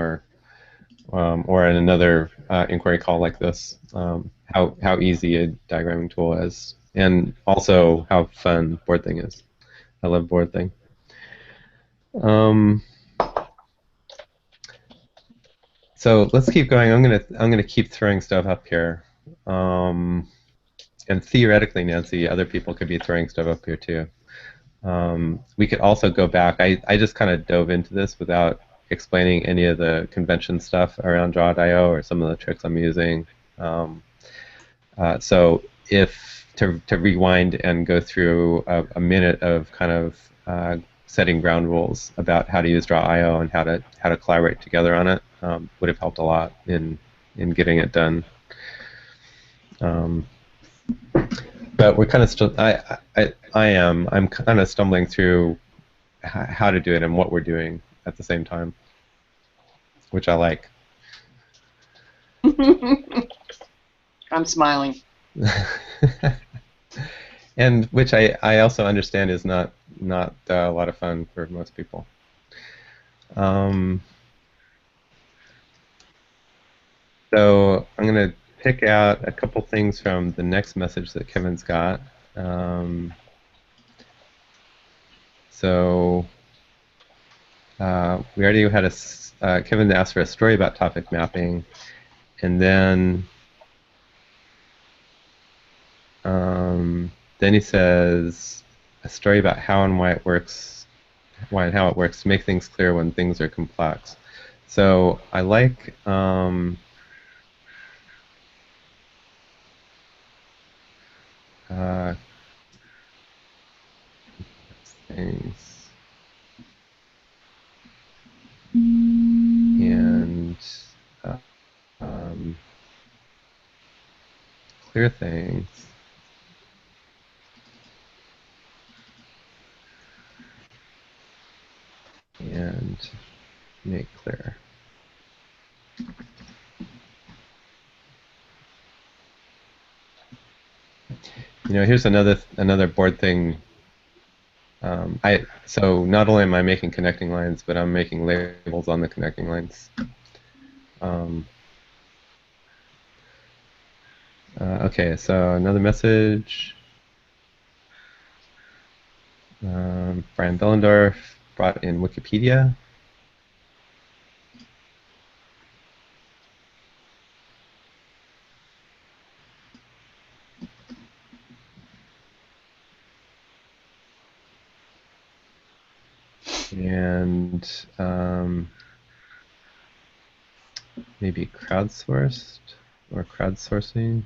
or in another inquiry call like this. How easy a diagramming tool is, and also how fun BoardThing is. I love BoardThing. So let's keep going. I'm gonna keep throwing stuff up here, and theoretically, Nancy, other people could be throwing stuff up here too. We could also go back. I just kind of dove into this without explaining any of the convention stuff around Draw.io or some of the tricks I'm using. So if to rewind and go through a minute of kind of setting ground rules about how to use Draw.io and how to collaborate together on it would have helped a lot in getting it done. But but we're kind of still. I'm kind of stumbling through how to do it and what we're doing at the same time, which I like. I'm smiling. And which I also understand is not a lot of fun for most people. So I'm going to pick out a couple things from the next message that Kevin's got. So we already had Kevin asked for a story about topic mapping, and then he says a story about how and why it works, why and how it works to make things clear when things are complex. So I like things and clear things. And make clear. You know, here's another board thing. So not only am I making connecting lines, but I'm making labels on the connecting lines. Okay, so another message. Brian Bellendorf brought in Wikipedia. And maybe crowdsourced or crowdsourcing.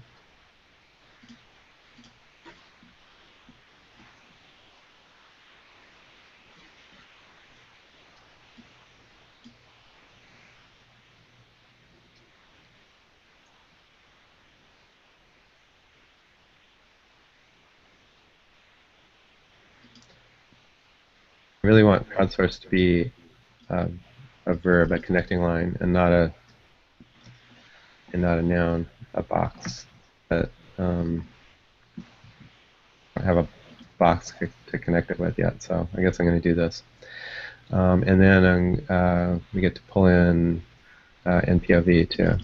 I really want crowdsourced to be a verb, a connecting line, and not a noun, a box. But I don't have a box to connect it with yet, so I guess I'm going to do this. And then we get to pull in NPOV too.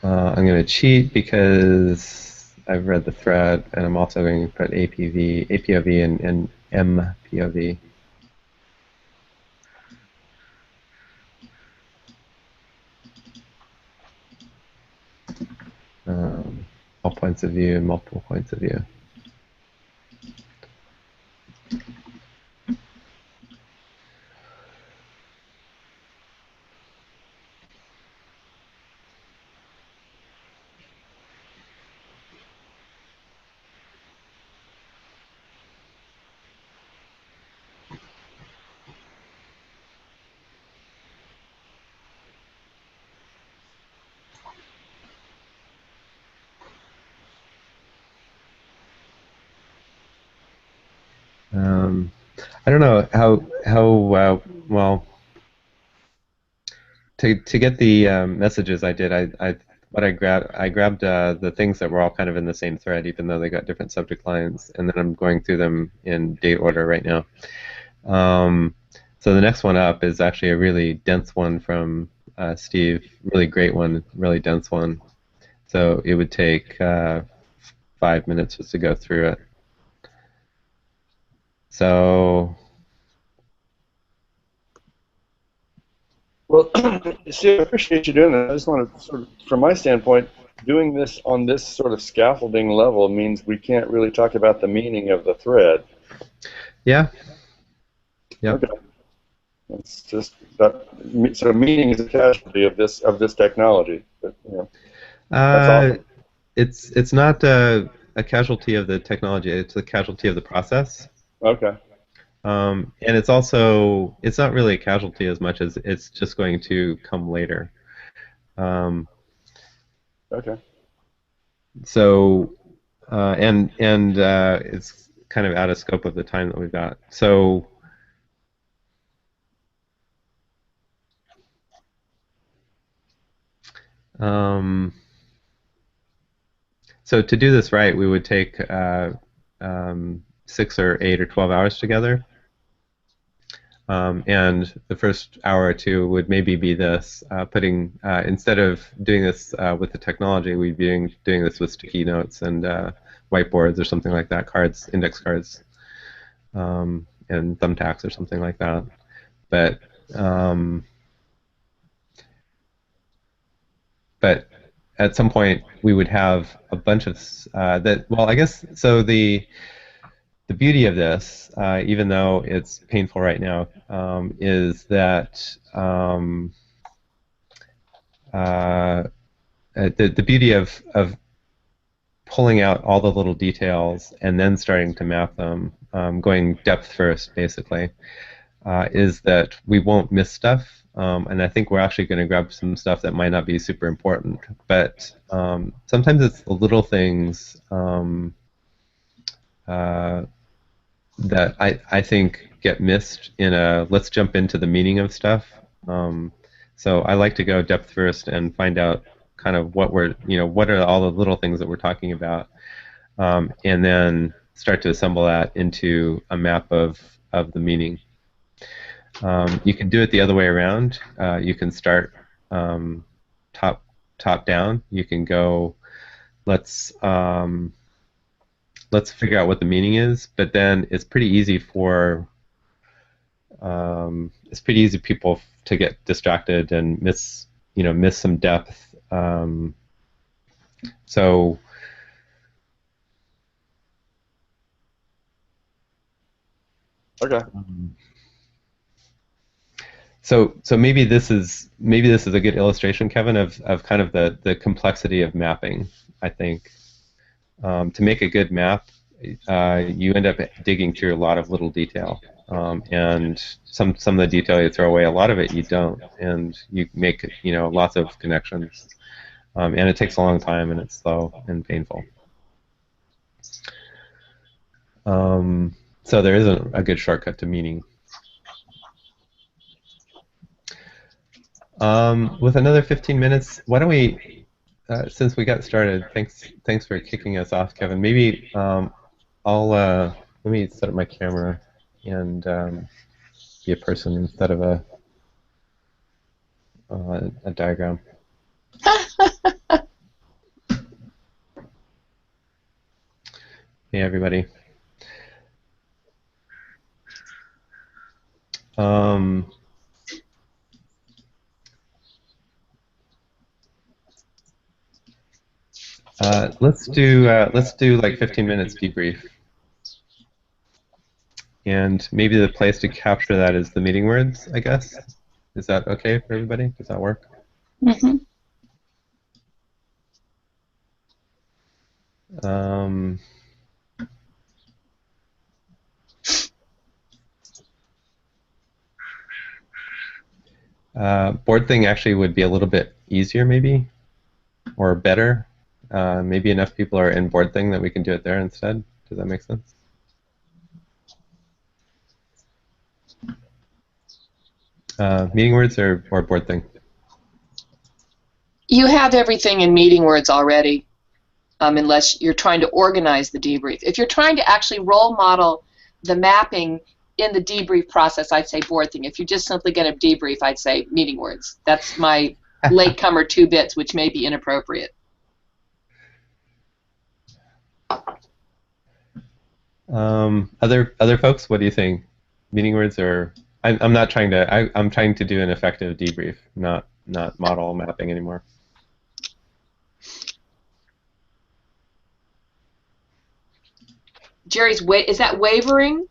I'm going to cheat because I've read the thread, and I'm also going to put APOV and MPOV. All points of view, multiple points of view. I don't know how well to get the messages I did. I grabbed the things that were all kind of in the same thread, even though they got different subject lines, and then I'm going through them in date order right now. So the next one up is actually a really dense one from Steve, really great one, really dense one. So it would take 5 minutes just to go through it. So. Well, Steve, I appreciate you doing that. I just want to sort of, from my standpoint, doing this on this sort of scaffolding level means we can't really talk about the meaning of the thread. Yeah. Yeah. Okay. It's just that. So meaning is a casualty of this technology. But, you know, that's awesome. It's not a casualty of the technology. It's a casualty of the process. Okay. And it's also, it's not really a casualty as much as it's just going to come later. Okay. So, and it's kind of out of scope of the time that we've got. So, so to do this right, we would take 6 or 8 or 12 hours together. And the first hour or two would maybe be this, instead of doing this with the technology, we'd be doing this with sticky notes and whiteboards or something like that, index cards, and thumbtacks or something like that. But at some point, we would have a bunch of well, I guess, so the beauty of this, even though it's painful right now, is that the beauty of pulling out all the little details and then starting to map them, going depth first, basically, is that we won't miss stuff. And I think we're actually going to grab some stuff that might not be super important. But sometimes it's the little things that I think get missed in a let's jump into the meaning of stuff. So I like to go depth first and find out kind of what what are all the little things that we're talking about, and then start to assemble that into a map of the meaning. You can do it the other way around. You can start top down. You can go, let's figure out what the meaning is, but then it's pretty easy for people to get distracted and miss some depth. So okay. So maybe this is a good illustration, Kevin, of kind of the complexity of mapping. I think to make a good map, you end up digging through a lot of little detail, and some of the detail you throw away, a lot of it you don't, and you make lots of connections, and it takes a long time, and it's slow and painful. So there isn't a good shortcut to meaning. With another 15 minutes, why don't we, since we got started, thanks for kicking us off, Kevin. Maybe let me set up my camera and be a person instead of a diagram. Hey, everybody. Let's do like 15 minutes debrief, and maybe the place to capture that is the meeting words, I guess. Is that okay for everybody? Does that work? Mm-hmm. Board thing actually would be a little bit easier, maybe, or better. Maybe enough people are in board thing that we can do it there instead. Does that make sense? Meeting words or board thing? You have everything in meeting words already, unless you're trying to organize the debrief. If you're trying to actually role model the mapping in the debrief process, I'd say board thing. If you're just simply going to debrief, I'd say meeting words. That's my latecomer 2 bits, which may be inappropriate. Other folks, what do you think? Meeting words or I'm not trying to. I'm trying to do an effective debrief, not model mapping anymore. Jerry's is that wavering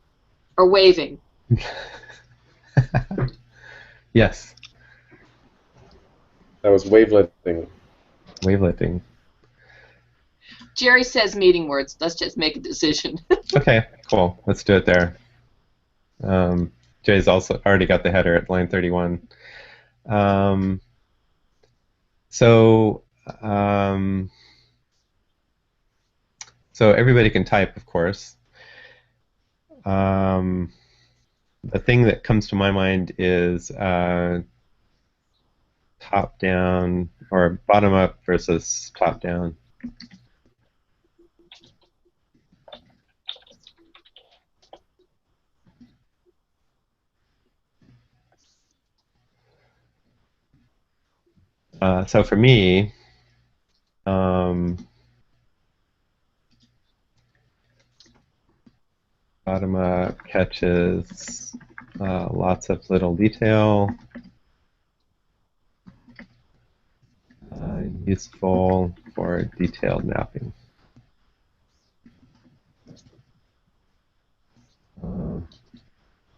or waving? Yes. That was wavelengthing. Wavelengthing. Jerry says meeting words. Let's just make a decision. Okay, cool. Let's do it there. Jay's also already got the header at line 31. So so everybody can type, of course. The thing that comes to my mind is top-down or bottom-up versus top-down. So for me, bottom-up catches lots of little detail, useful for detailed mapping.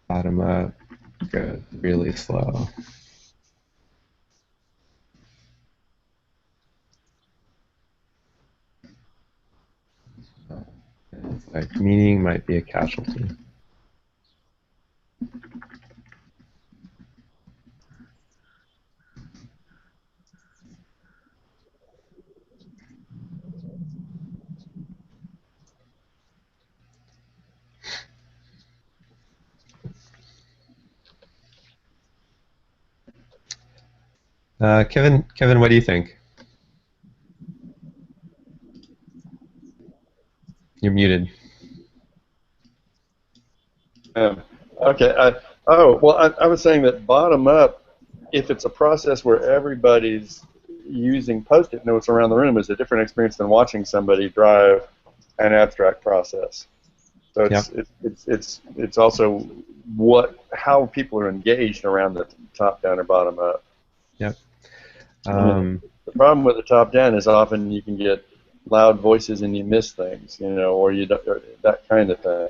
Bottom-up goes really slow. It's like meaning might be a casualty. Kevin, what do you think? You're muted. Okay. I was saying that bottom up, if it's a process where everybody's using Post-it notes around the room, is a different experience than watching somebody drive an abstract process. So it's also how people are engaged around the top down or bottom up. Yep. The problem with the top down is often you can get loud voices and you miss things, or that kind of thing.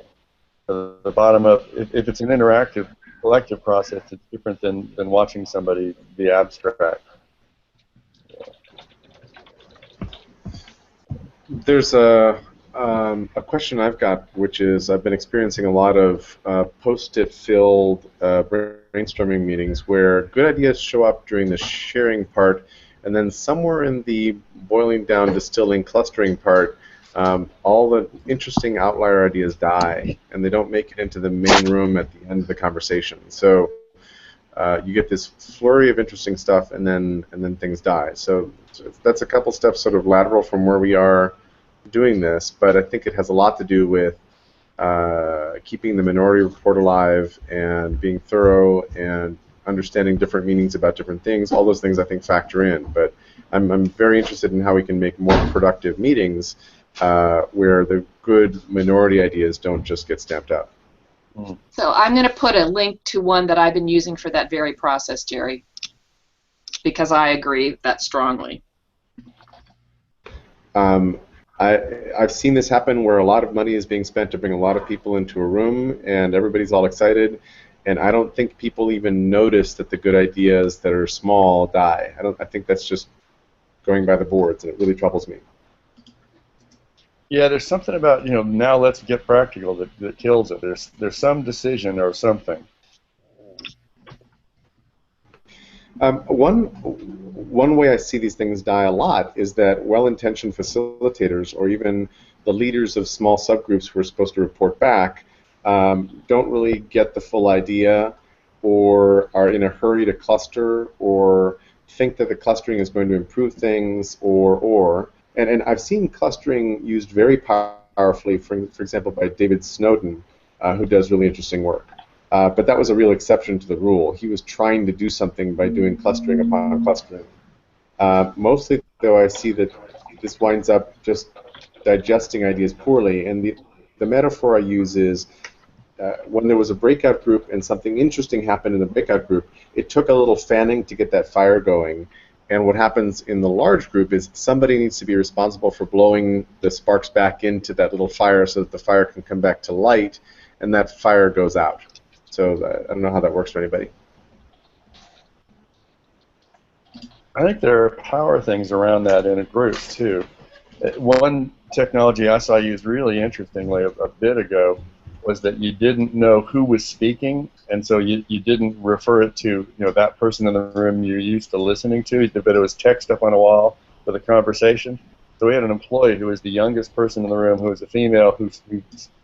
So the bottom up, if it's an interactive, collective process, it's different than watching somebody be abstract. There's a question I've got, which is I've been experiencing a lot of Post-it filled brainstorming meetings where good ideas show up during the sharing part, and then somewhere in the boiling down, distilling, clustering part, all the interesting outlier ideas die, and they don't make it into the main room at the end of the conversation. So you get this flurry of interesting stuff, and then things die. So that's a couple steps sort of lateral from where we are doing this, but I think it has a lot to do with keeping the Minority Report alive and being thorough and understanding different meanings about different things. All those things I think factor in, but I'm very interested in how we can make more productive meetings where the good minority ideas don't just get stamped out. So I'm going to put a link to one that I've been using for that very process, Jerry, because I agree that strongly. I've seen this happen where a lot of money is being spent to bring a lot of people into a room, and everybody's all excited, and I don't think people even notice that the good ideas that are small die. I think that's just going by the boards, and it really troubles me. Yeah, there's something about, now let's get practical that kills it. There's some decision or something. One way I see these things die a lot is that well-intentioned facilitators or even the leaders of small subgroups who are supposed to report back don't really get the full idea, or are in a hurry to cluster, or think that the clustering is going to improve things, and I've seen clustering used very powerfully, for example, by David Snowden, who does really interesting work. But that was a real exception to the rule. He was trying to do something by doing clustering upon clustering. Mostly, though, I see that this winds up just digesting ideas poorly. And the metaphor I use is when there was a breakout group and something interesting happened in the breakout group, it took a little fanning to get that fire going. And what happens in the large group is somebody needs to be responsible for blowing the sparks back into that little fire so that the fire can come back to light, and that fire goes out. So I don't know how that works for anybody. I think there are power things around that in a group, too. One technology I saw used really interestingly a bit ago was that you didn't know who was speaking, and so you didn't refer it to that person in the room you're used to listening to, but it was text up on a wall with a conversation. So we had an employee who was the youngest person in the room, who was a female, who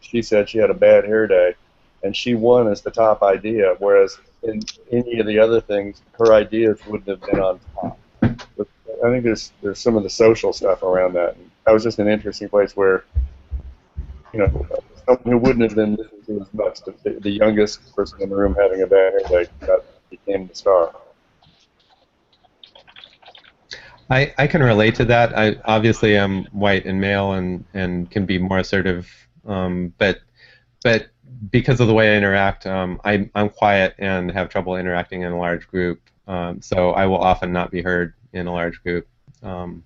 she said she had a bad hair day, and she won as the top idea, whereas in any of the other things, her ideas wouldn't have been on top. But I think there's some of the social stuff around that. And that was just an interesting place where, someone who wouldn't have been listened to as much, the youngest person in the room having a bad hair day, became the star. I can relate to that. I obviously am white and male and can be more assertive, but because of the way I interact, I'm quiet and have trouble interacting in a large group. So I will often not be heard in a large group. And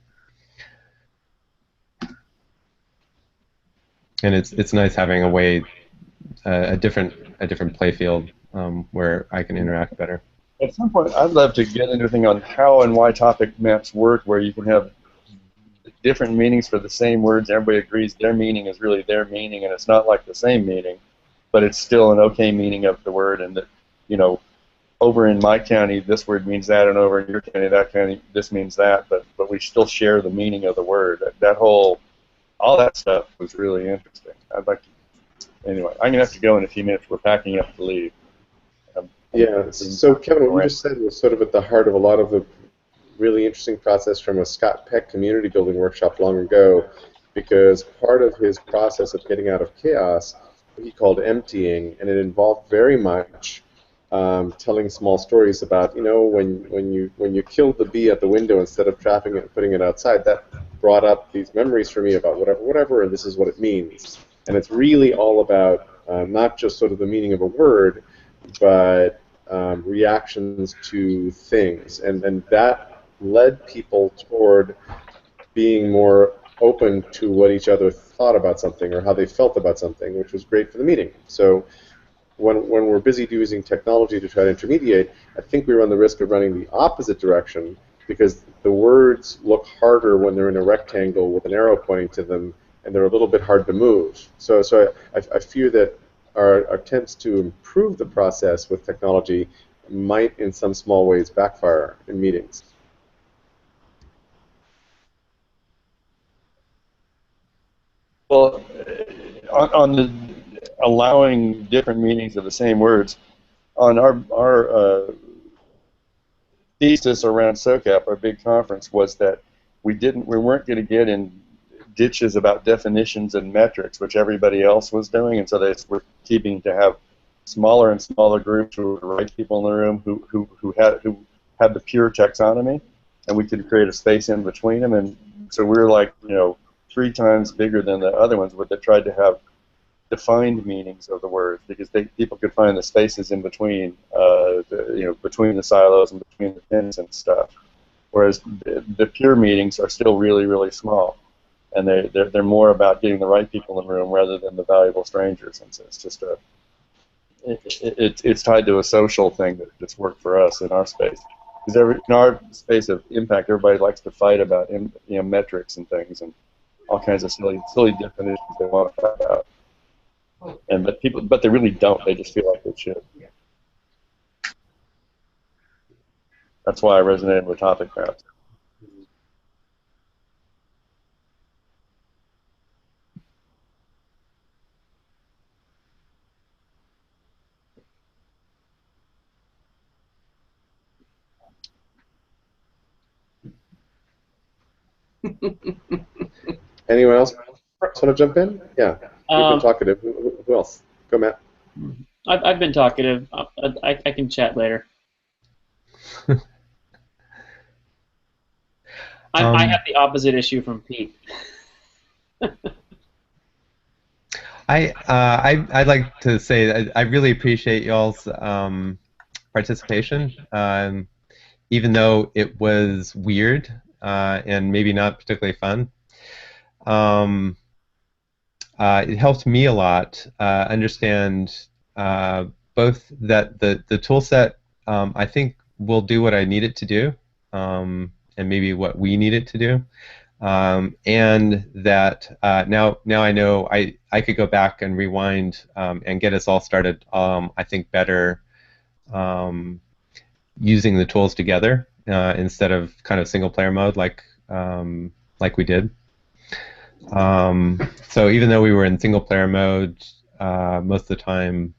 it's nice having a way, a different play field where I can interact better. At some point, I'd love to get into anything on how and why topic maps work, where you can have different meanings for the same words. Everybody agrees their meaning is really their meaning, and it's not like the same meaning, but it's still an okay meaning of the word, and that, over in my county, this word means that, and over in your county, that county, this means that, but we still share the meaning of the word. All that stuff was really interesting. I'd like to, anyway, I'm going to have to go in a few minutes. We're packing up to leave. Yeah, so Kevin, what you just said was sort of at the heart of a lot of the really interesting process from a Scott Peck community building workshop long ago, because part of his process of getting out of chaos he called emptying, and it involved very much telling small stories about, when you killed the bee at the window instead of trapping it and putting it outside, that brought up these memories for me about whatever, and this is what it means. And it's really all about not just sort of the meaning of a word, but reactions to things, and that led people toward being more open to what each other thought about something or how they felt about something, which was great for the meeting. So when we're busy using technology to try to intermediate, I think we run the risk of running the opposite direction, because the words look harder when they're in a rectangle with an arrow pointing to them, and they're a little bit hard to move. So I fear that our attempts to improve the process with technology might, in some small ways, backfire in meetings. Well, on the allowing different meanings of the same words, on our thesis around SOCAP, our big conference, was that we weren't going to get in ditches about definitions and metrics, which everybody else was doing, and so they were keeping to have smaller and smaller groups who were the right people in the room who had the pure taxonomy, and we could create a space in between them, and so we were like 3 times bigger than the other ones, but they tried to have defined meanings of the words, because people could find the spaces in between, between the silos and between the pins and stuff, whereas the pure meanings are still really, really small. And they're more about getting the right people in the room rather than the valuable strangers. And so it's just it's tied to a social thing that's worked for us in our space. Because in our space of impact, everybody likes to fight about metrics and things and all kinds of silly definitions they want to fight about. But they really don't. They just feel like they should. That's why I resonated with topic maps. Anyone else want to jump in? Yeah, you've been talkative. Who else? Go, Matt. I've been talkative. I can chat later. I have the opposite issue from Pete. I'd like to say I really appreciate y'all's participation, even though it was weird and maybe not particularly fun. It helped me a lot understand both that the tool set I think will do what I need it to do, and maybe what we need it to do, and that now I know I could go back and rewind and get us all started. I think better using the tools together instead of kind of single player mode like we did. So even though we were in single player mode most of the time,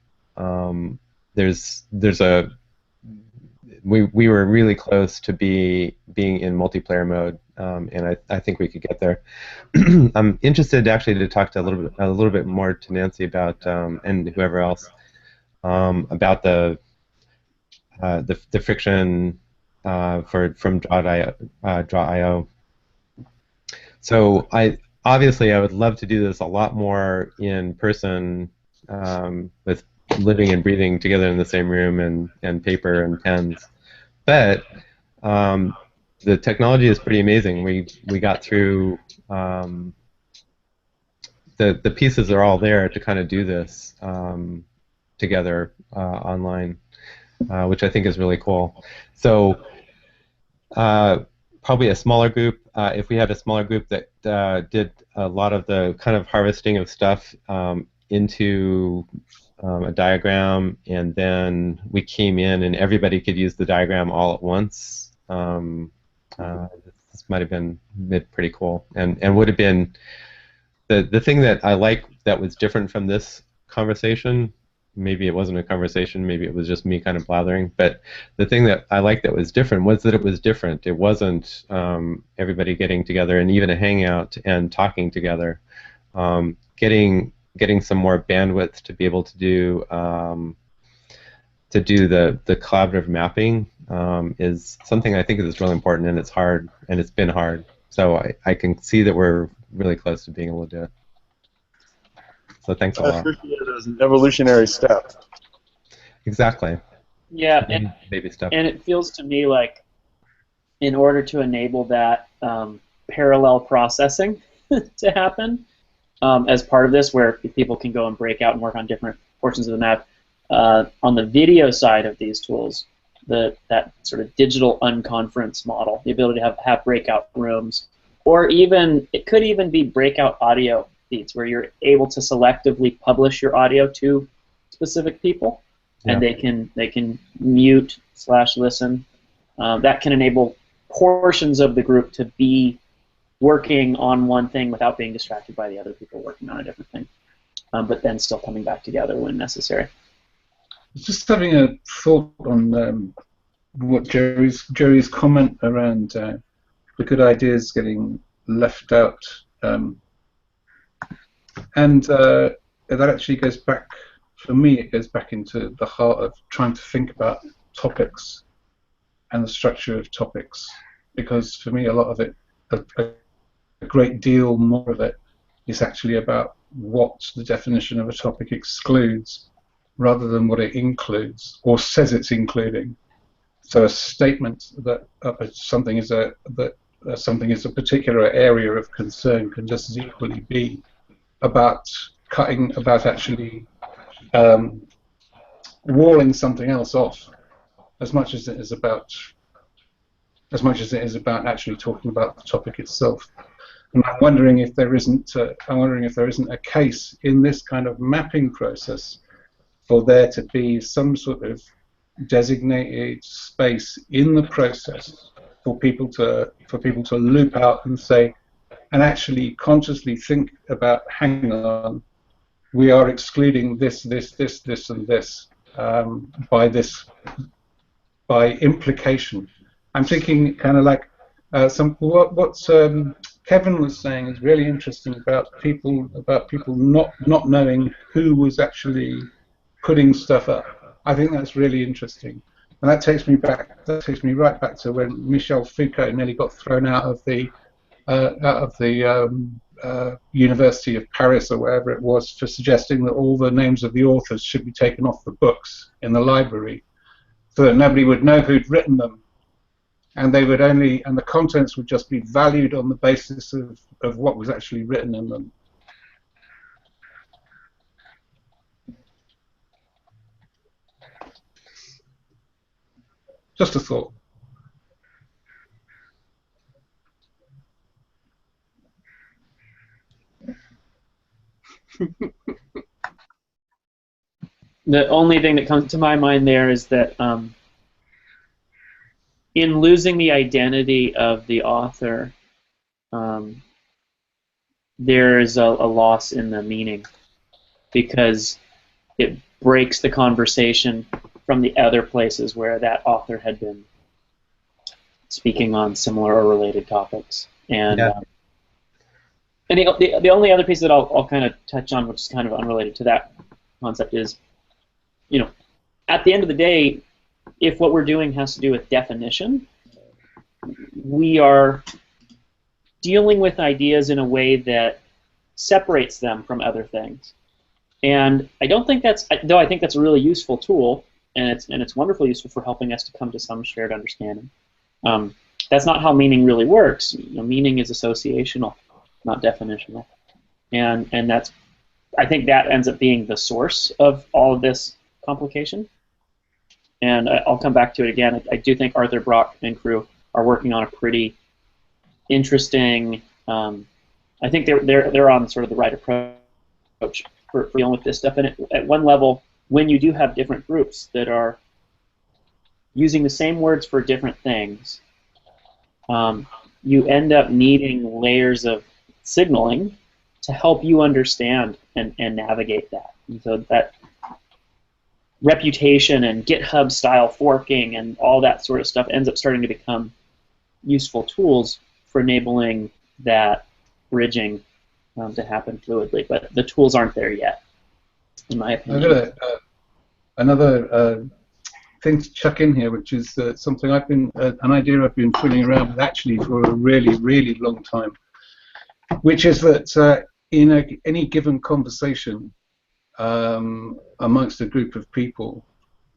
we were really close to being in multiplayer mode, and I think we could get there. I'm interested actually to talk to a little bit more to Nancy about and whoever else about the friction from Draw.io. So obviously I would love to do this a lot more in person with living and breathing together in the same room and paper and pens. But the technology is pretty amazing. We got through the pieces are all there to kind of do this together online, which I think is really cool. So probably a smaller group. If we had a smaller group that did a lot of the kind of harvesting of stuff into a diagram, and then we came in and everybody could use the diagram all at once. This might have been pretty cool, and would have been the thing that I like that was different from this conversation. Maybe it wasn't a conversation, maybe it was just me kind of blathering, but the thing that I liked that was different was that it was different. It wasn't everybody getting together and even a hangout and talking together. Getting some more bandwidth to be able to do the collaborative mapping is something I think is really important, and it's hard, and it's been hard. So I can see that we're really close to being able to do it. So thanks a lot. I appreciate it as an evolutionary step. Exactly. Yeah, and, baby step. And it feels to me like in order to enable that parallel processing to happen as part of this, where people can go and break out and work on different portions of the map, on the video side of these tools, that sort of digital unconference model, the ability to have breakout rooms, or even it could even be breakout audio feeds where you're able to selectively publish your audio to specific people, and they can mute / listen. That can enable portions of the group to be working on one thing without being distracted by the other people working on a different thing, but then still coming back together when necessary. Just having a thought on what Jerry's comment around the good ideas getting left out, and that actually goes back, for me, it goes back into the heart of trying to think about topics and the structure of topics, because for me a lot of it, a great deal more of it, is actually about what the definition of a topic excludes rather than what it includes or says it's including. So a statement that something is a particular area of concern can just as equally be about actually walling something else off, as much as it is about actually talking about the topic itself. And I'm wondering if there isn't a case in this kind of mapping process for there to be some sort of designated space in the process for people to loop out and say, and actually consciously think about, hang on, we are excluding this, and this by implication. I'm thinking kind of like what Kevin was saying is really interesting about people not knowing who was actually putting stuff up. I think that's really interesting, and that takes me right back to when Michel Foucault nearly got thrown out of the University of Paris or wherever it was for suggesting that all the names of the authors should be taken off the books in the library, so that nobody would know who'd written them, and the contents would just be valued on the basis of what was actually written in them. Just a thought. The only thing that comes to my mind there is that in losing the identity of the author, there is a loss in the meaning, because it breaks the conversation from the other places where that author had been speaking on similar or related topics. And Yeah. and the only other piece that I'll kind of touch on, which is kind of unrelated to that concept, is, you know, at the end of the day, if what we're doing has to do with definition, we are dealing with ideas in a way that separates them from other things. And I don't think that's, though I think that's a really useful tool, and it's wonderfully useful for helping us to come to some shared understanding. That's not how meaning really works. You know, meaning is associational, not definitional. And that's, I think that ends up being the source of all of this complication. And I'll come back to it again. I do think Arthur Brock and crew are working on a pretty interesting, I think they're on sort of the right approach for dealing with this stuff. And at one level, when you do have different groups that are using the same words for different things, you end up needing layers of signaling to help you understand and navigate that. And so that reputation and GitHub style forking and all that sort of stuff ends up starting to become useful tools for enabling that bridging to happen fluidly. But the tools aren't there yet, in my opinion. I've got another thing to chuck in here, which is something an idea I've been fooling around with actually for a really, really long time, which is that in any given conversation amongst a group of people,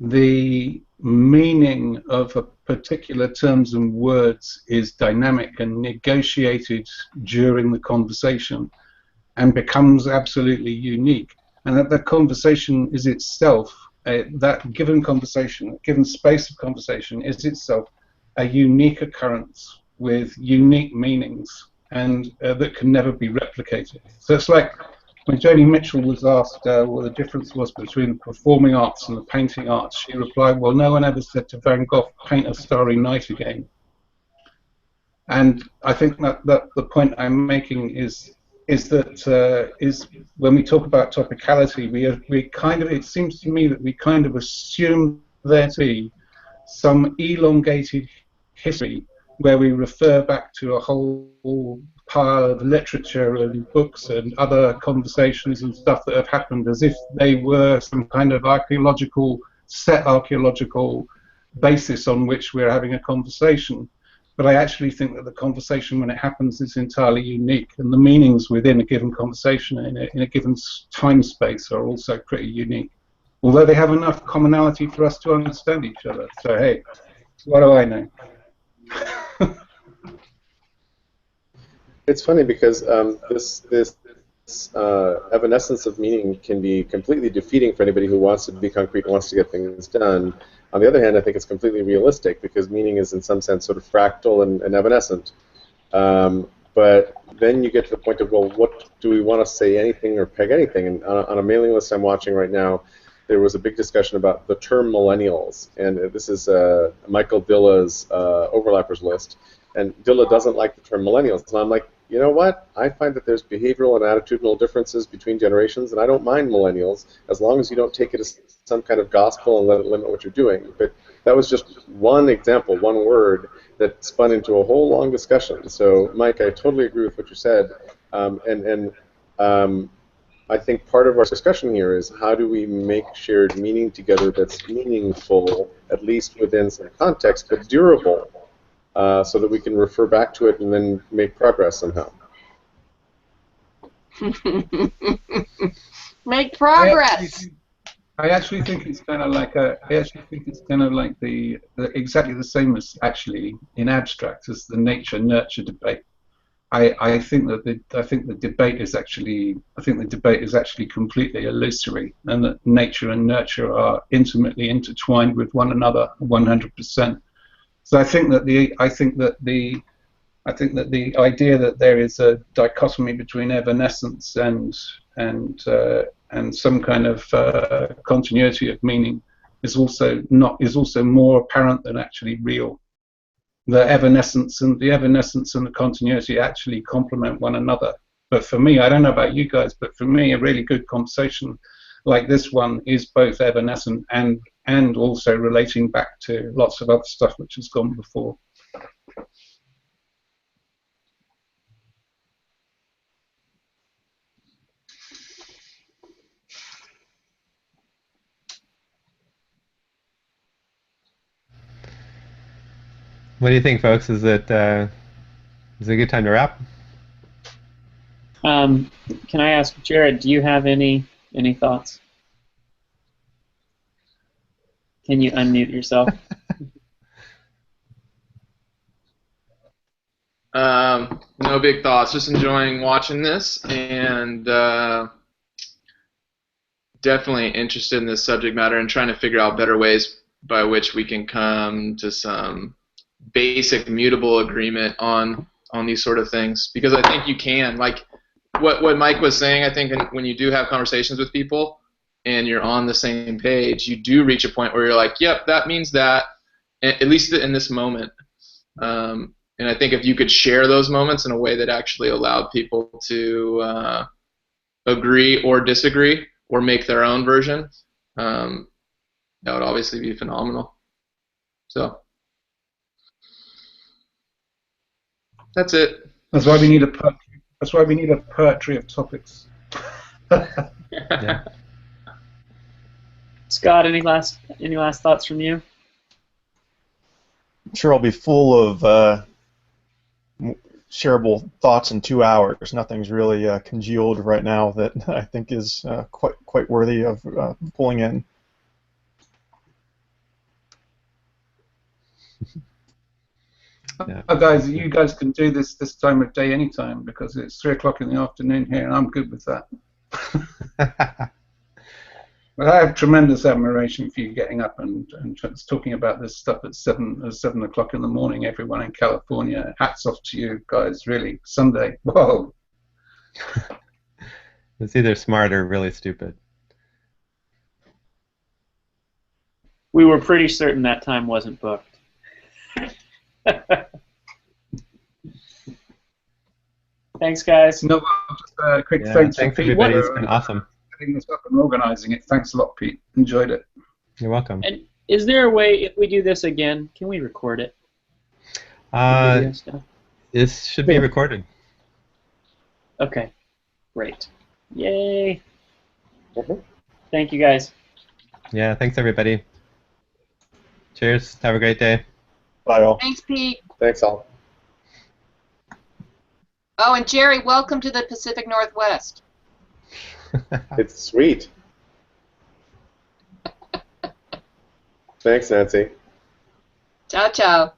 the meaning of a particular terms and words is dynamic and negotiated during the conversation and becomes absolutely unique. And that the conversation is itself, that given conversation, given space of conversation is itself a unique occurrence with unique meanings, and that can never be replicated. So it's like when Joni Mitchell was asked what the difference was between the performing arts and the painting arts, she replied, well, no one ever said to Van Gogh, paint a starry night again. And I think that the point I'm making is that when we talk about topicality, we kind of, it seems to me that we kind of assume there to be some elongated history where we refer back to a whole pile of literature and books and other conversations and stuff that have happened as if they were some kind of archaeological basis on which we're having a conversation. But I actually think that the conversation, when it happens, is entirely unique, and the meanings within a given conversation in a given time space are also pretty unique, although they have enough commonality for us to understand each other. So hey, what do I know? It's funny because this evanescence of meaning can be completely defeating for anybody who wants to be concrete and wants to get things done. On the other hand, I think it's completely realistic because meaning is in some sense sort of fractal and evanescent. But then you get to the point of, well, what do we want to say anything or peg anything? And on a mailing list I'm watching right now, there was a big discussion about the term millennials. And this is Michael Dilla's overlappers list. And Dilla doesn't like the term millennials. And I'm like, you know what? I find that there's behavioral and attitudinal differences between generations, and I don't mind millennials as long as you don't take it as some kind of gospel and let it limit what you're doing. But that was just one example, one word that spun into a whole long discussion. So, Mike, I totally agree with what you said. I think part of our discussion here is how do we make shared meaning together that's meaningful, at least within some context, but durable, so that we can refer back to it and then make progress somehow. Make progress. I actually think it's kind of like exactly the same as actually in abstract as the nature-nurture debate. I think the debate is actually completely illusory, and that nature and nurture are intimately intertwined with one another 100%. So I think that I think that the idea that there is a dichotomy between evanescence and some kind of continuity of meaning is also more apparent than actually real. The evanescence and the continuity actually complement one another. But for me, I don't know about you guys, but for me, a really good conversation like this one is both evanescent and also relating back to lots of other stuff which has gone before. What do you think, folks? Is it a good time to wrap? Can I ask Jared? Do you have any thoughts? Can you unmute yourself? No big thoughts. Just enjoying watching this, and definitely interested in this subject matter and trying to figure out better ways by which we can come to some basic mutable agreement on these sort of things. Because I think you can, like what Mike was saying, I think when you do have conversations with people and you're on the same page, you do reach a point where you're like, yep, that means that, at least in this moment. And I think if you could share those moments in a way that actually allowed people to agree or disagree or make their own version, that would obviously be phenomenal. So that's it. That's why we need a poetry. That's why we need a poetry of topics. Yeah. Scott, any last thoughts from you? I'm sure I'll be full of shareable thoughts in 2 hours. Nothing's really congealed right now that I think is quite worthy of pulling in. Yeah. Guys, you guys can do this time of day anytime because it's 3 o'clock in the afternoon here, and I'm good with that. But I have tremendous admiration for you getting up and talking about this stuff at 7 o'clock in the morning. Everyone in California, hats off to you guys. Really, someday. Whoa. It's either smart or really stupid. We were pretty certain that time wasn't booked. Thanks, guys. No, just quick thanks thanks to Pete. everybody. It's been awesome. Setting this up and organizing it. Thanks a lot, Pete. Enjoyed it. You're welcome. And is there a way, if we do this again, can we record it? This should be recorded. Okay, great. Yay. Thank you, guys. Yeah, thanks everybody. Cheers. Have a great day. Bye all. Thanks, Pete. Thanks, all. Oh, and Jerry, welcome to the Pacific Northwest. It's sweet. Thanks, Nancy. Ciao, ciao.